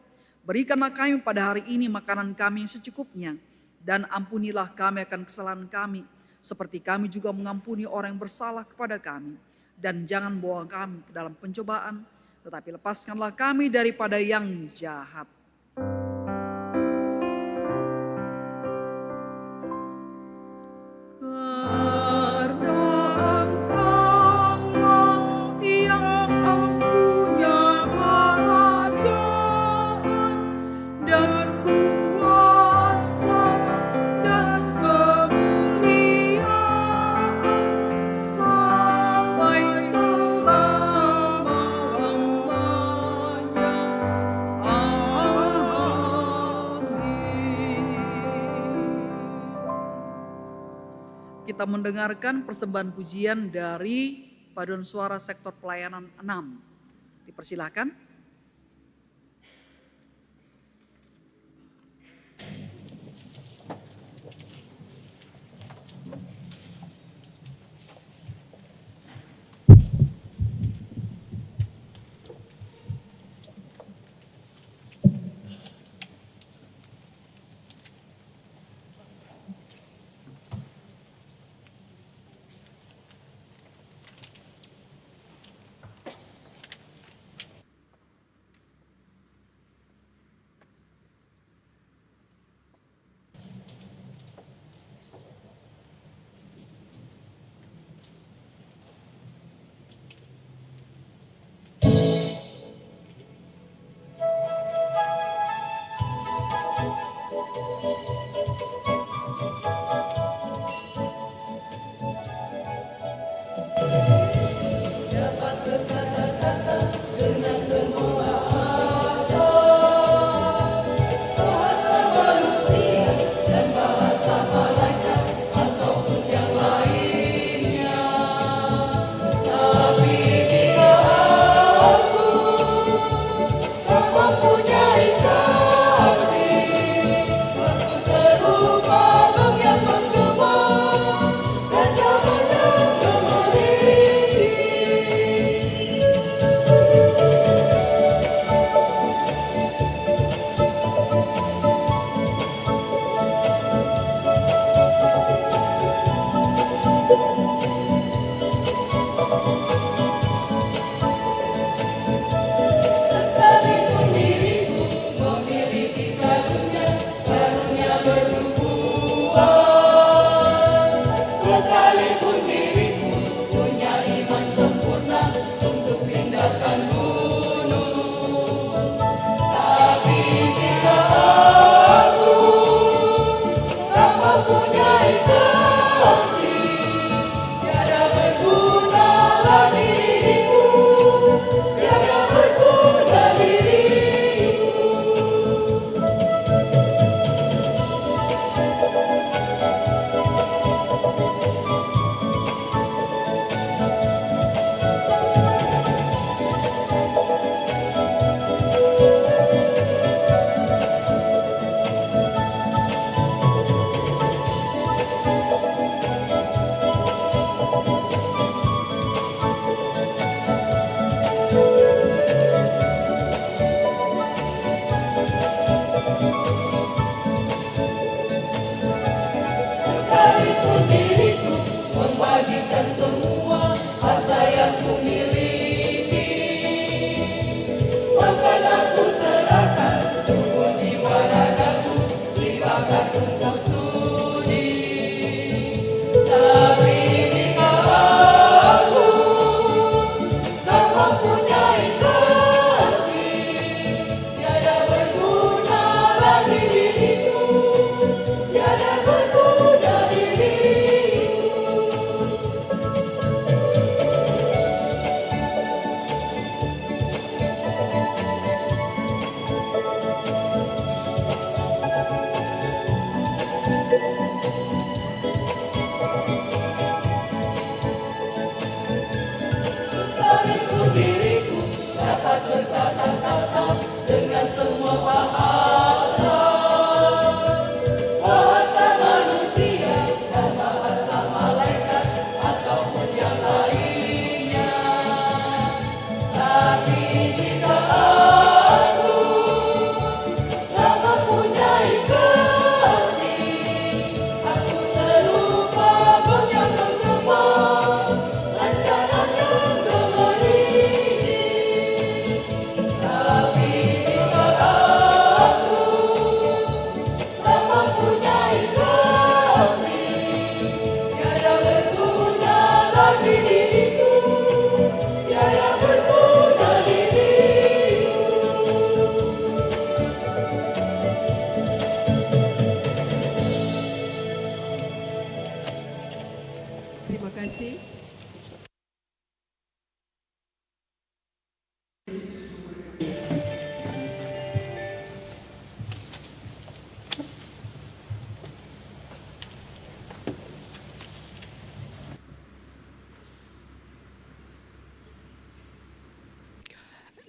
Berikanlah kami pada hari ini makanan kami yang secukupnya, dan ampunilah kami akan kesalahan kami, seperti kami juga mengampuni orang yang bersalah kepada kami. Dan jangan bawa kami ke dalam pencobaan, tetapi lepaskanlah kami daripada yang jahat. Kita mendengarkan persembahan pujian dari paduan suara sektor pelayanan 6. Dipersilakan.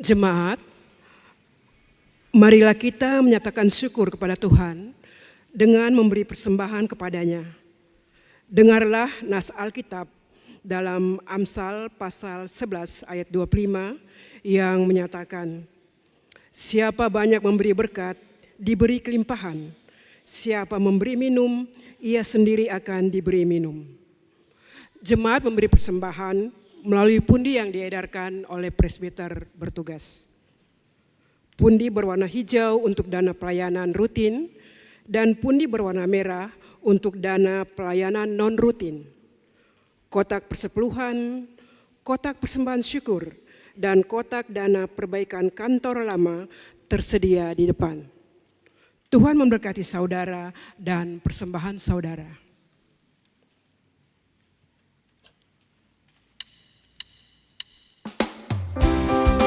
Jemaat, marilah kita menyatakan syukur kepada Tuhan dengan memberi persembahan kepadanya. Dengarlah nas Alkitab dalam Amsal pasal 11 ayat 25 yang menyatakan, siapa banyak memberi berkat, diberi kelimpahan. Siapa memberi minum, ia sendiri akan diberi minum. Jemaat memberi persembahan melalui pundi yang diedarkan oleh presbiter bertugas. Pundi berwarna hijau untuk dana pelayanan rutin dan pundi berwarna merah untuk dana pelayanan non-rutin. Kotak persepuluhan, kotak persembahan syukur, dan kotak dana perbaikan kantor lama tersedia di depan. Tuhan memberkati saudara dan persembahan saudara. Kembali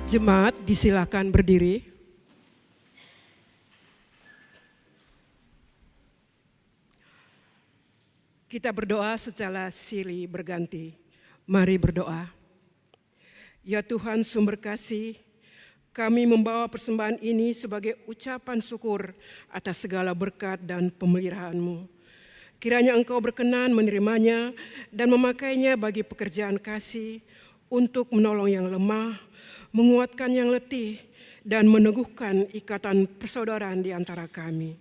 Jemaat disilakan berdiri. Kita berdoa secara silih berganti. Mari berdoa. Ya Tuhan sumber kasih, kami membawa persembahan ini sebagai ucapan syukur atas segala berkat dan pemeliharaan-Mu. Kiranya Engkau berkenan menerimanya dan memakainya bagi pekerjaan kasih untuk menolong yang lemah, menguatkan yang letih, dan meneguhkan ikatan persaudaraan di antara kami.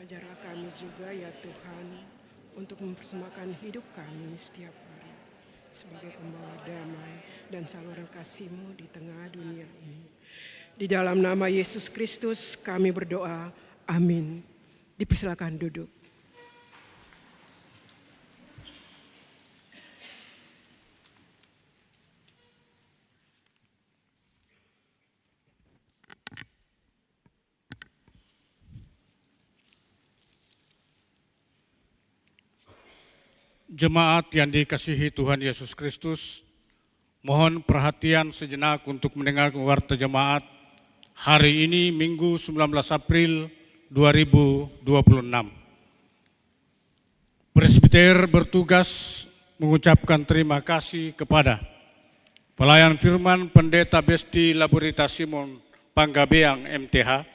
Ajarlah kami juga ya Tuhan untuk mempersembahkan hidup kami setiap hari sebagai pembawa damai dan saluran kasih-Mu di tengah dunia ini. Di dalam nama Yesus Kristus kami berdoa, amin. Dipersilakan duduk. Jemaat yang dikasihi Tuhan Yesus Kristus, mohon perhatian sejenak untuk mendengar warta jemaat hari ini Minggu 19 April 2026. Presbiter bertugas mengucapkan terima kasih kepada pelayan firman Pendeta Besti Laborita Simon Panggabeang MTH,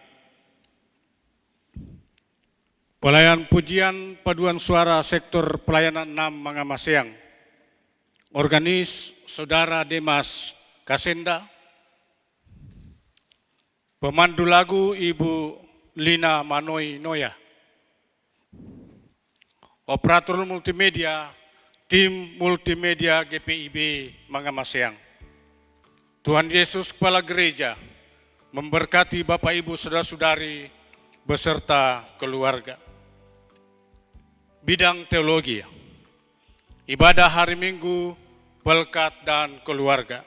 pelayan pujian paduan suara sektor pelayanan 6 Mangamaseang, organis Saudara Demas Kasenda, pemandu lagu Ibu Lina Manoi Noya, operator multimedia, tim multimedia GPIB Mangamaseang. Tuhan Yesus Kepala Gereja memberkati Bapak Ibu Saudara-saudari beserta keluarga. Bidang teologi, ibadah hari Minggu, pelkat dan keluarga.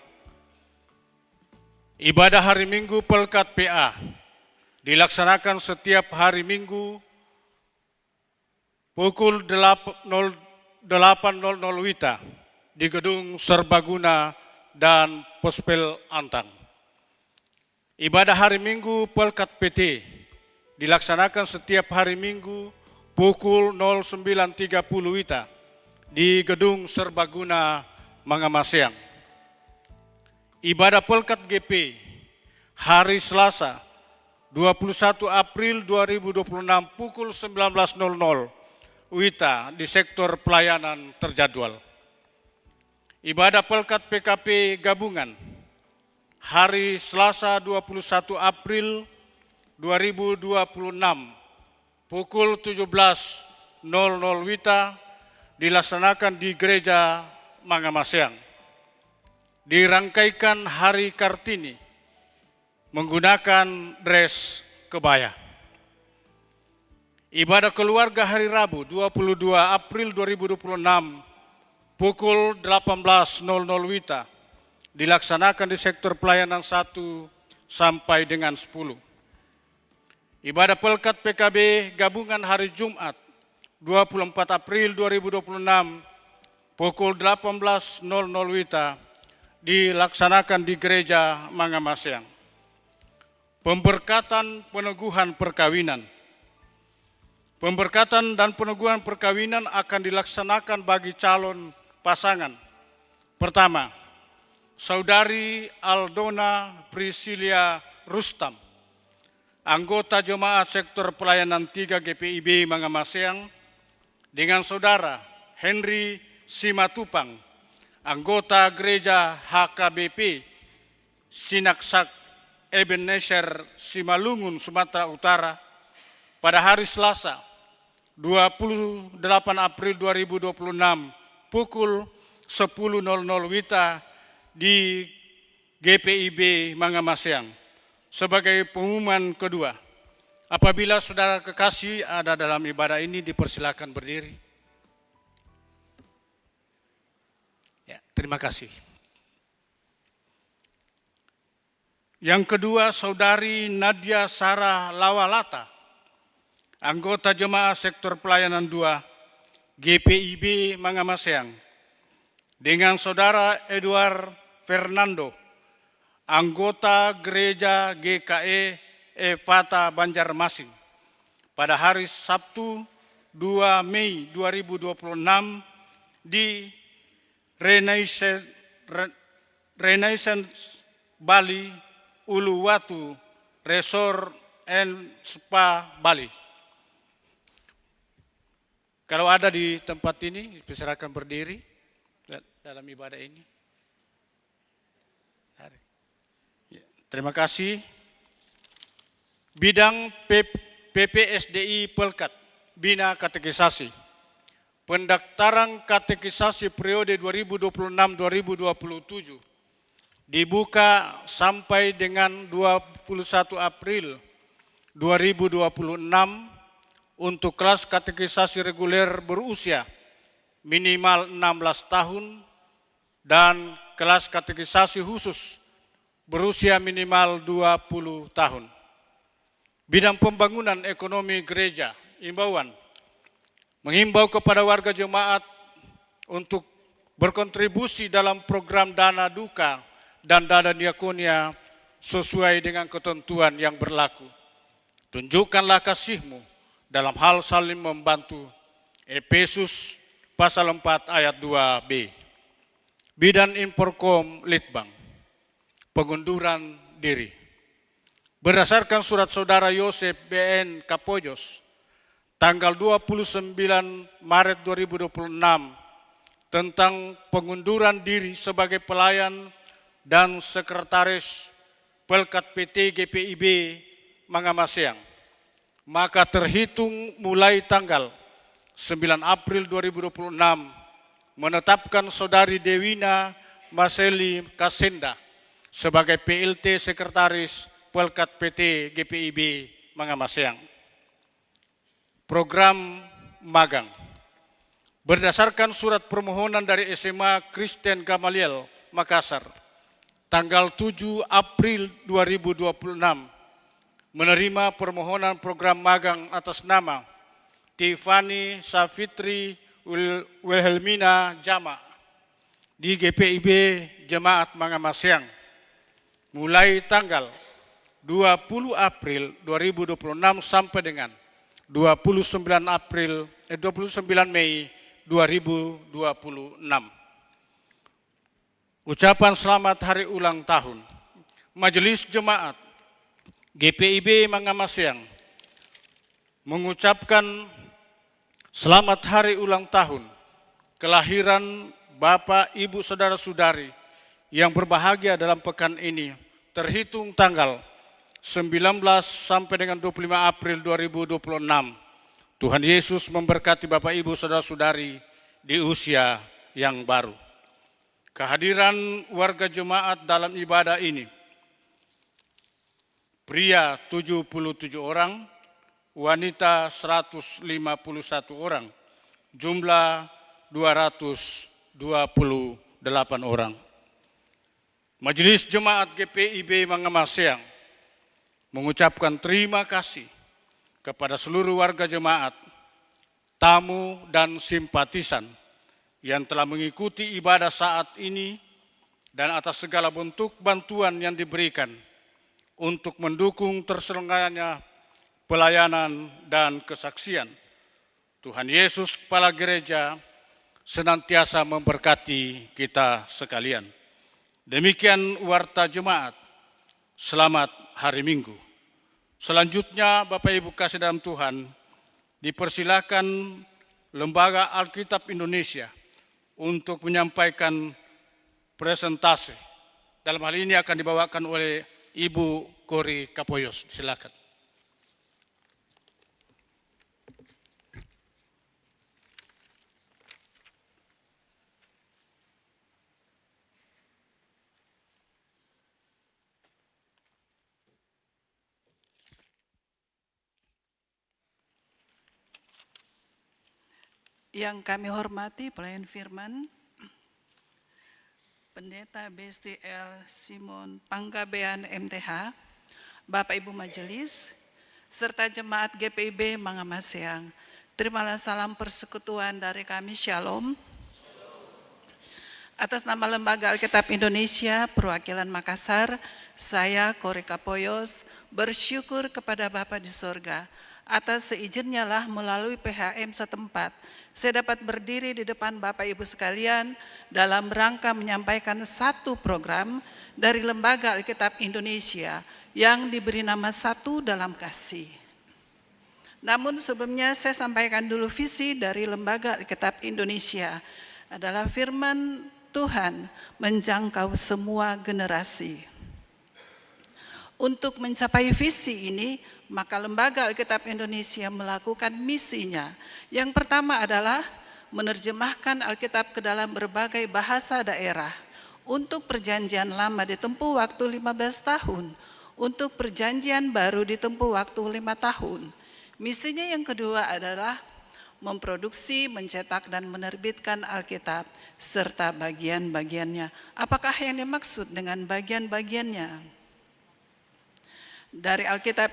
Ibadah hari Minggu pelkat PA dilaksanakan setiap hari Minggu pukul 8.00 WITA di Gedung Serbaguna dan Pospel Antang. Ibadah hari Minggu pelkat PT dilaksanakan setiap hari Minggu pukul 09.30 WITA di Gedung Serbaguna Mangamaseang. Ibadah pelkat GP hari Selasa 21 April 2026 pukul 19.00 WITA di sektor pelayanan terjadwal. Ibadah pelkat PKP gabungan hari Selasa 21 April 2026 pukul 17.00 WITA dilaksanakan di Gereja Mangamaseang. Dirangkaikan hari Kartini menggunakan dress kebaya. Ibadah keluarga hari Rabu 22 April 2026 pukul 18.00 WITA dilaksanakan di sektor pelayanan 1 sampai dengan 10. Ibadah pelkat PKB gabungan hari Jumat 24 April 2026 pukul 18.00 WITA dilaksanakan di Gereja Mangamaseang. Pemberkatan peneguhan perkawinan. Pemberkatan dan peneguhan perkawinan akan dilaksanakan bagi calon pasangan. Pertama, Saudari Aldona Priscilia Rustam, anggota jemaat sektor pelayanan 3 GPIB Mangamaseang, dengan Saudara Henry Simatupang, anggota gereja HKBP Sinaksak Ebenezer Simalungun, Sumatera Utara, pada hari Selasa 28 April 2026 pukul 10.00 WITA di GPIB Mangamaseang. Sebagai pengumuman kedua, apabila saudara kekasih ada dalam ibadah ini, dipersilakan berdiri. Ya, terima kasih. Yang kedua, Saudari Nadia Sarah Lawalata, anggota jemaah sektor pelayanan 2 GPIB Mangamaseang, dengan Saudara Edward Fernando, anggota gereja GKE Efata Banjarmasin pada hari Sabtu 2 Mei 2026 di Renaissance Bali Uluwatu Resort and Spa Bali. Kalau ada di tempat ini, silakan berdiri dalam ibadah ini. Terima kasih. Bidang PPSDI Pelkat, Bina Katekisasi. Pendaftaran katekisasi periode 2026-2027 dibuka sampai dengan 21 April 2026 untuk kelas katekisasi reguler berusia minimal 16 tahun dan kelas katekisasi khusus berusia minimal 20 tahun. Bidang pembangunan ekonomi gereja, imbauan, menghimbau kepada warga jemaat untuk berkontribusi dalam program dana duka dan dana diakonia sesuai dengan ketentuan yang berlaku. Tunjukkanlah kasih-Mu dalam hal saling membantu. Efesus pasal 4 ayat 2b. Bidang Inforkom Litbang, pengunduran diri. Berdasarkan surat saudara Yosef BN Kapojos, tanggal 29 Maret 2026, tentang pengunduran diri sebagai pelayan dan sekretaris Pelkat PT GPIB Mangamaseang, maka terhitung mulai tanggal 9 April 2026 menetapkan saudari Dewina Maseli Kasenda sebagai PLT Sekretaris Pelkat PT GPIB Mangamaseang. Program magang. Berdasarkan surat permohonan dari SMA Kristen Gamaliel Makassar, tanggal 7 April 2026, menerima permohonan program magang atas nama Tiffany Safitri Wilhelmina Jama di GPIB Jemaat Mangamaseang mulai tanggal 20 April 2026 sampai dengan 29 Mei 2026. Ucapan selamat hari ulang tahun. Majelis Jemaat GPIB Mangamaseang mengucapkan selamat hari ulang tahun kelahiran Bapak, Ibu, Saudara-saudari yang berbahagia dalam pekan ini, terhitung tanggal 19 sampai dengan 25 April 2026. Tuhan Yesus memberkati Bapak, Ibu, Saudara-saudari di usia yang baru. Kehadiran warga jemaat dalam ibadah ini, pria 77 orang, wanita 151 orang, jumlah 228 orang. Majelis Jemaat GPIB Mangamaseang mengucapkan terima kasih kepada seluruh warga jemaat, tamu dan simpatisan yang telah mengikuti ibadah saat ini dan atas segala bentuk bantuan yang diberikan untuk mendukung terselenggaranya pelayanan dan kesaksian. Tuhan Yesus Kepala Gereja senantiasa memberkati kita sekalian. Demikian warta jemaat. Selamat hari Minggu. Selanjutnya Bapak Ibu kasih dalam Tuhan, dipersilakan Lembaga Alkitab Indonesia untuk menyampaikan presentasi. Dalam hal ini akan dibawakan oleh Ibu Kori Kapoyos. Silakan. Yang kami hormati pelayan firman, Pendeta BSTL Simon Panggabean MTH, Bapak Ibu Majelis, serta Jemaat GPIB Mangamaseang. Terimalah salam persekutuan dari kami, Shalom. Atas nama Lembaga Alkitab Indonesia Perwakilan Makassar, saya Korika Poyos bersyukur kepada Bapa di sorga atas seizinnya lah melalui PHM setempat saya dapat berdiri di depan Bapak Ibu sekalian dalam rangka menyampaikan satu program dari Lembaga Alkitab Indonesia yang diberi nama Satu Dalam Kasih. Namun sebelumnya saya sampaikan dulu visi dari Lembaga Alkitab Indonesia adalah firman Tuhan menjangkau semua generasi. Untuk mencapai visi ini, maka Lembaga Alkitab Indonesia melakukan misinya. Yang pertama adalah menerjemahkan Alkitab ke dalam berbagai bahasa daerah. Untuk perjanjian lama ditempuh waktu 15 tahun. Untuk perjanjian baru ditempuh waktu 5 tahun. Misinya yang kedua adalah memproduksi, mencetak, dan menerbitkan Alkitab serta bagian-bagiannya. Apakah yang dimaksud dengan bagian-bagiannya? Dari Alkitab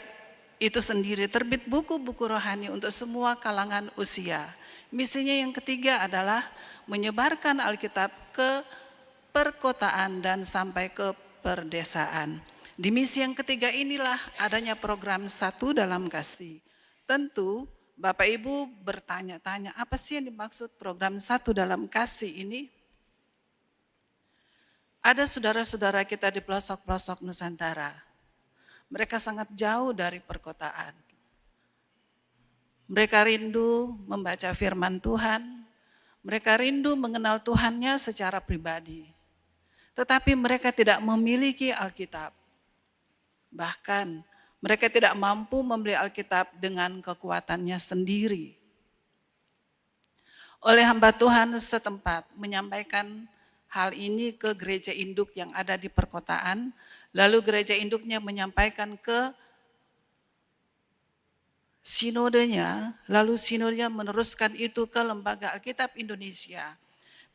itu sendiri terbit buku-buku rohani untuk semua kalangan usia. Misinya yang ketiga adalah menyebarkan Alkitab ke perkotaan dan sampai ke perdesaan. Di misi yang ketiga inilah adanya program Satu Dalam Kasih. Tentu Bapak Ibu bertanya-tanya, apa sih yang dimaksud program Satu Dalam Kasih ini? Ada saudara-saudara kita di pelosok-pelosok Nusantara. Mereka sangat jauh dari perkotaan. Mereka rindu membaca firman Tuhan. Mereka rindu mengenal Tuhannya secara pribadi. Tetapi mereka tidak memiliki Alkitab. Bahkan mereka tidak mampu membeli Alkitab dengan kekuatannya sendiri. Oleh hamba Tuhan setempat menyampaikan hal ini ke gereja induk yang ada di perkotaan, lalu gereja induknya menyampaikan ke sinodenya, lalu sinodenya meneruskan itu ke Lembaga Alkitab Indonesia.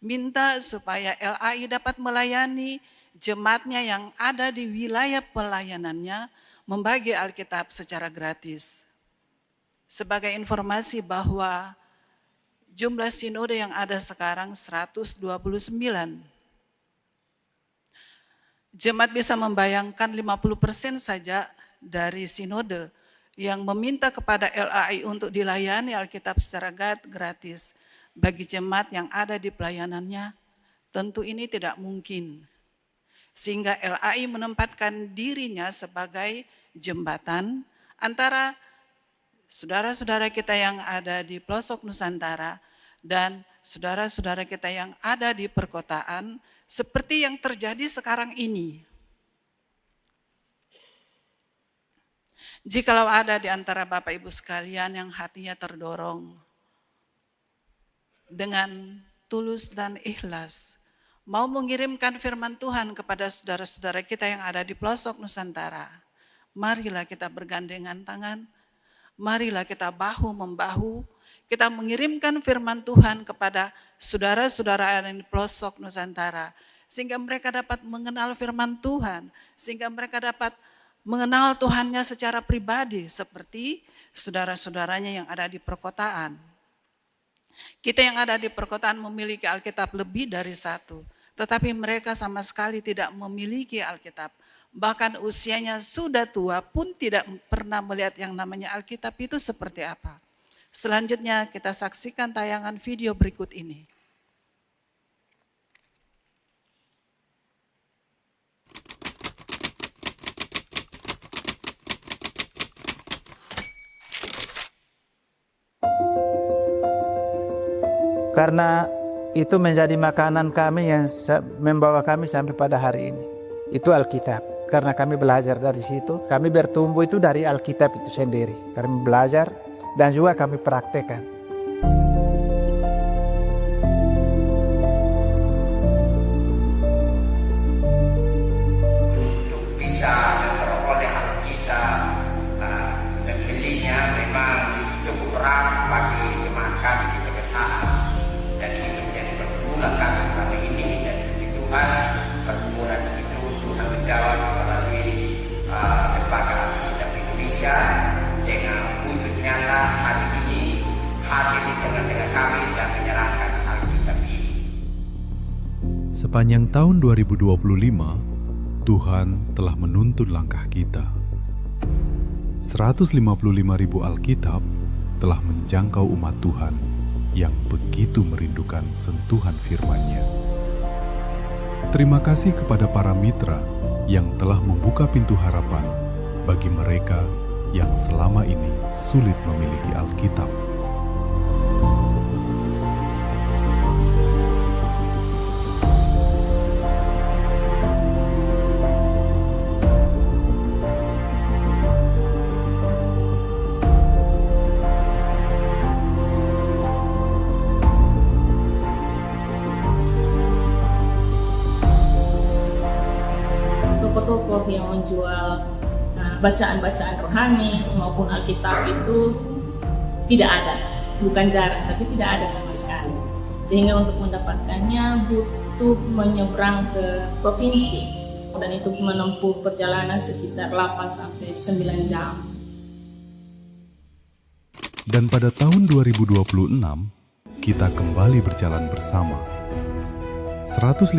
Minta supaya LAI dapat melayani jemaatnya yang ada di wilayah pelayanannya, membagi Alkitab secara gratis. Sebagai informasi bahwa jumlah sinode yang ada sekarang 129. Jemaat bisa membayangkan 50% saja dari sinode yang meminta kepada LAI untuk dilayani Alkitab secara gratis bagi jemaat yang ada di pelayanannya. Tentu ini tidak mungkin. Sehingga LAI menempatkan dirinya sebagai jembatan antara saudara-saudara kita yang ada di pelosok Nusantara dan saudara-saudara kita yang ada di perkotaan seperti yang terjadi sekarang ini. Jikalau ada di antara Bapak Ibu sekalian yang hatinya terdorong dengan tulus dan ikhlas, mau mengirimkan firman Tuhan kepada saudara-saudara kita yang ada di pelosok Nusantara, marilah kita bergandengan tangan, marilah kita bahu-membahu, kita mengirimkan firman Tuhan kepada saudara-saudara yang di pelosok Nusantara, sehingga mereka dapat mengenal firman Tuhan, sehingga mereka dapat mengenal Tuhannya secara pribadi, seperti saudara-saudaranya yang ada di perkotaan. Kita yang ada di perkotaan memiliki Alkitab lebih dari satu, tetapi mereka sama sekali tidak memiliki Alkitab. Bahkan usianya sudah tua pun tidak pernah melihat yang namanya Alkitab itu seperti apa. Selanjutnya kita saksikan tayangan video berikut ini. Karena itu menjadi makanan kami yang membawa kami sampai pada hari ini. Itu Alkitab. Karena kami belajar dari situ, kami bertumbuh itu dari Alkitab itu sendiri. Kami belajar dan juga kami praktekkan. Untuk bisa memperoleh Alkitab dan belinya memang cukup berat bagi jemaat kami di pedesaan. Dan itu menjadi pergumulan kami selama ini, dan puji Tuhan pergumulan itu Tuhan menjawab melalui Lembaga Alkitab Indonesia dengan wujud nyata hari ini hadir di tengah-tengah kami dan menyerahkan Alkitab ini. Sepanjang tahun 2025, Tuhan telah menuntun langkah kita. 155.000 Alkitab telah menjangkau umat Tuhan yang begitu merindukan sentuhan firman-Nya. Terima kasih kepada para mitra yang telah membuka pintu harapan bagi mereka yang selama ini sulit memiliki Alkitab. Toko-toko yang menjual bacaan-bacaan rohani maupun Alkitab itu tidak ada, bukan jarang, tapi tidak ada sama sekali. Sehingga untuk mendapatkannya butuh menyeberang ke provinsi, dan itu menempuh perjalanan sekitar 8-9 jam. Dan pada tahun 2026, kita kembali berjalan bersama. 155.000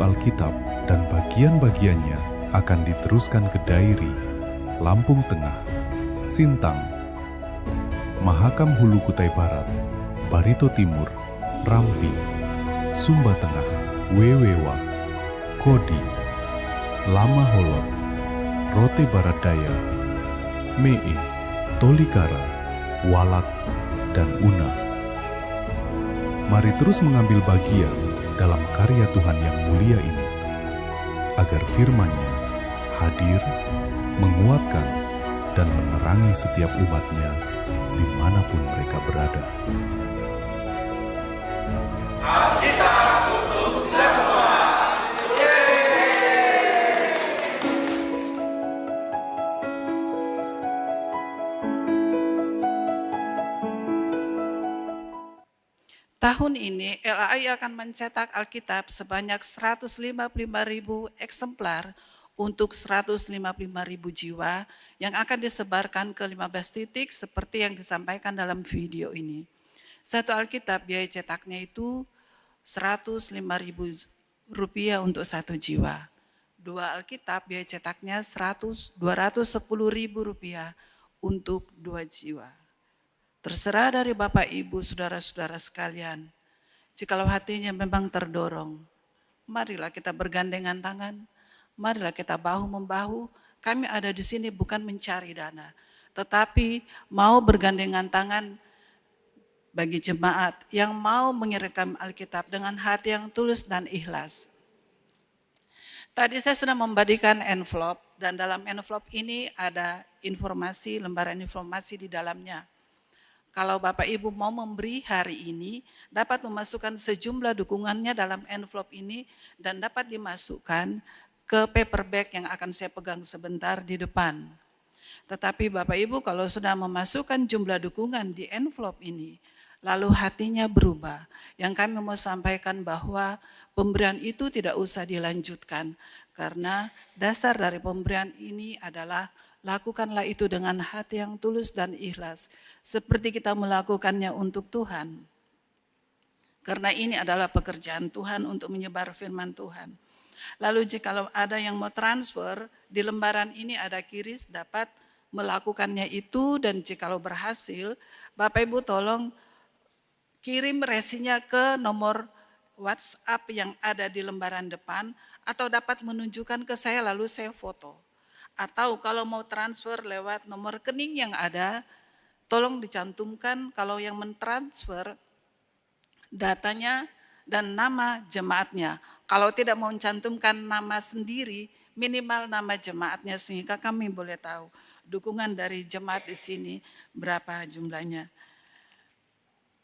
Alkitab dan bagian-bagiannya akan diteruskan ke Dairi, Lampung Tengah, Sintang, Mahakam Hulu Kutai Barat, Barito Timur, Rampi, Sumba Tengah, Wewewa, Kodi, Lama Holot, Rote Barat Daya, Mee, Tolikara, Walak, dan Una. Mari terus mengambil bagian dalam karya Tuhan yang mulia ini, agar firman-Nya hadir, menguatkan, dan menerangi setiap umat-Nya dimanapun mereka berada. Tahun ini LAI akan mencetak Alkitab sebanyak 155.000 eksemplar untuk 155.000 jiwa yang akan disebarkan ke 15 titik seperti yang disampaikan dalam video ini. Satu Alkitab biaya cetaknya itu Rp105.000 untuk satu jiwa. Dua Alkitab biaya cetaknya Rp210.000 untuk 2 jiwa. Terserah dari Bapak Ibu, saudara-saudara sekalian. Jikalau hatinya memang terdorong, marilah kita bergandengan tangan, marilah kita bahu-membahu. Kami ada di sini bukan mencari dana, tetapi mau bergandengan tangan bagi jemaat yang mau mengirimkan Alkitab dengan hati yang tulus dan ikhlas. Tadi saya sudah membagikan envelope, dan dalam envelope ini ada informasi, lembaran informasi di dalamnya. Kalau Bapak Ibu mau memberi hari ini, dapat memasukkan sejumlah dukungannya dalam envelope ini dan dapat dimasukkan ke paper bag yang akan saya pegang sebentar di depan. Tetapi Bapak Ibu kalau sudah memasukkan jumlah dukungan di envelope ini, lalu hatinya berubah, yang kami mau sampaikan bahwa pemberian itu tidak usah dilanjutkan, karena dasar dari pemberian ini adalah lakukanlah itu dengan hati yang tulus dan ikhlas, seperti kita melakukannya untuk Tuhan. Karena ini adalah pekerjaan Tuhan untuk menyebar firman Tuhan. Lalu jika ada yang mau transfer, di lembaran ini ada kiris dapat melakukannya itu, dan jika berhasil, Bapak Ibu tolong kirim resinya ke nomor WhatsApp yang ada di lembaran depan, atau dapat menunjukkan ke saya lalu saya foto. Atau kalau mau transfer lewat nomor rekening yang ada, tolong dicantumkan kalau yang mentransfer datanya dan nama jemaatnya. Kalau tidak mau mencantumkan nama sendiri, minimal nama jemaatnya sehingga kami boleh tahu dukungan dari jemaat di sini berapa jumlahnya.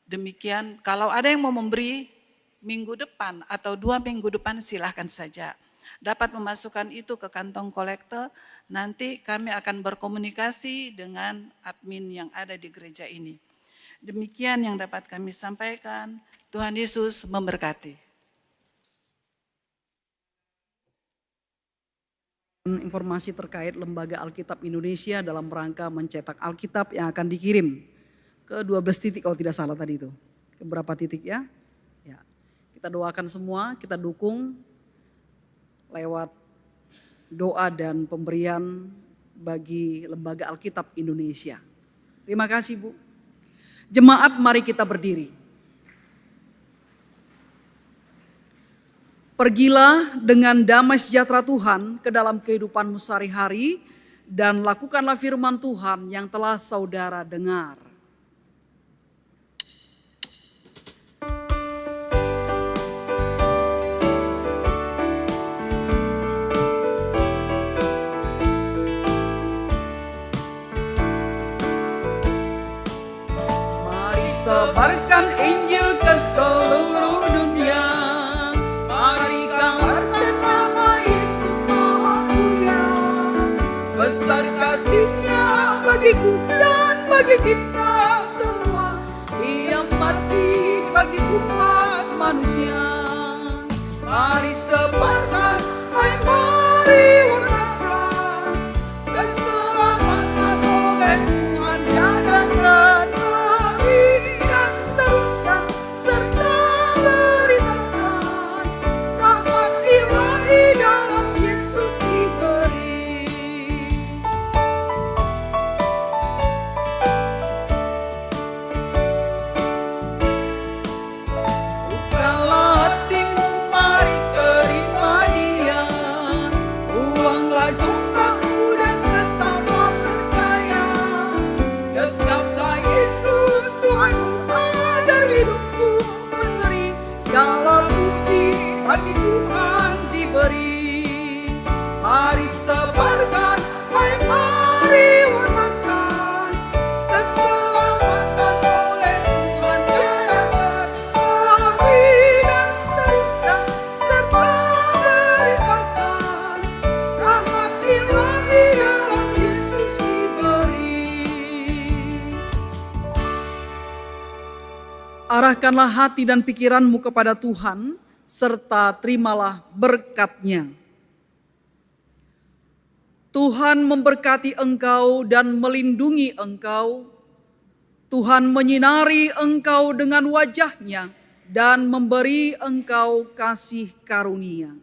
Demikian, kalau ada yang mau memberi minggu depan atau 2 minggu depan silahkan saja. Dapat memasukkan itu ke kantong kolektor, nanti kami akan berkomunikasi dengan admin yang ada di gereja ini. Demikian yang dapat kami sampaikan. Tuhan Yesus memberkati. Informasi terkait Lembaga Alkitab Indonesia dalam rangka mencetak Alkitab yang akan dikirim ke 12 titik kalau tidak salah tadi itu. Ke berapa titik ya? Ya. Kita doakan semua, kita dukung lewat doa dan pemberian bagi Lembaga Alkitab Indonesia. Terima kasih Bu. Jemaat, mari kita berdiri. Pergilah dengan damai sejahtera Tuhan ke dalam kehidupanmu sehari-hari dan lakukanlah firman Tuhan yang telah saudara dengar. Mari sebarkan Injil ke seluruh dunia. Mari kabarkan nama Yesus Maha Mulia. Besar kasih-Nya bagiku dan bagi kita semua. Ia mati bagi umat manusia. Mari sebarkan, hai mari wartakan keselamatan oleh Tuhan nyatakan. Mari dan teruskan serta beritakan rahmat ilahi dalam Yesus diberi. Bukalah hatimu, mari terima Dia. Buanglah jongkakmu dan tetaplah percaya. Tetaplah Yesus Tuhanmu agar hidupmu berseri. Segala puji bagi Tuhan diberi. Mari sebarkan, hai mari wartakan keselamatan oleh Tuhan nyatakan. Mari dan teruskan serta beritakan rahmat ilahi dalam Yesus diberi. Arahkanlah hati dan pikiranmu kepada Tuhan, serta terimalah berkat-Nya. Tuhan memberkati engkau dan melindungi engkau. Tuhan menyinari engkau dengan wajah-Nya dan memberi engkau kasih karunia.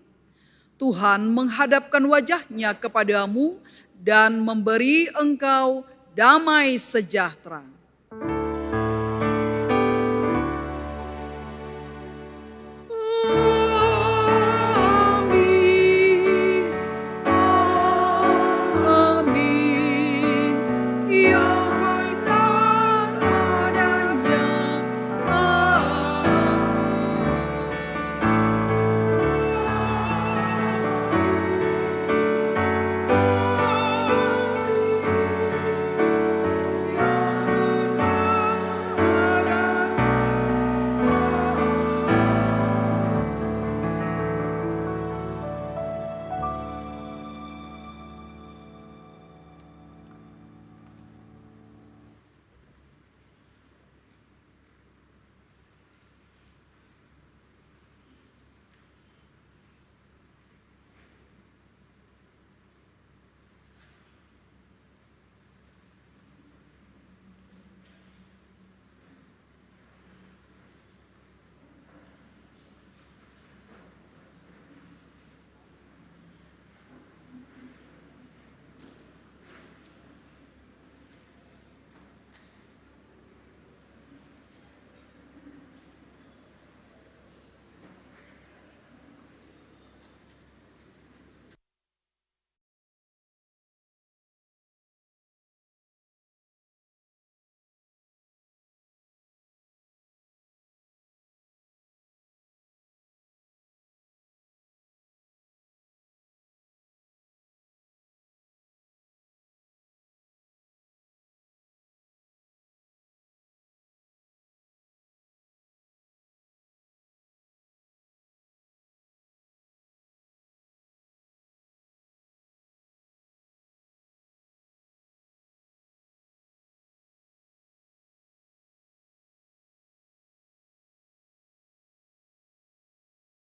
Tuhan menghadapkan wajah-Nya kepadamu dan memberi engkau damai sejahtera.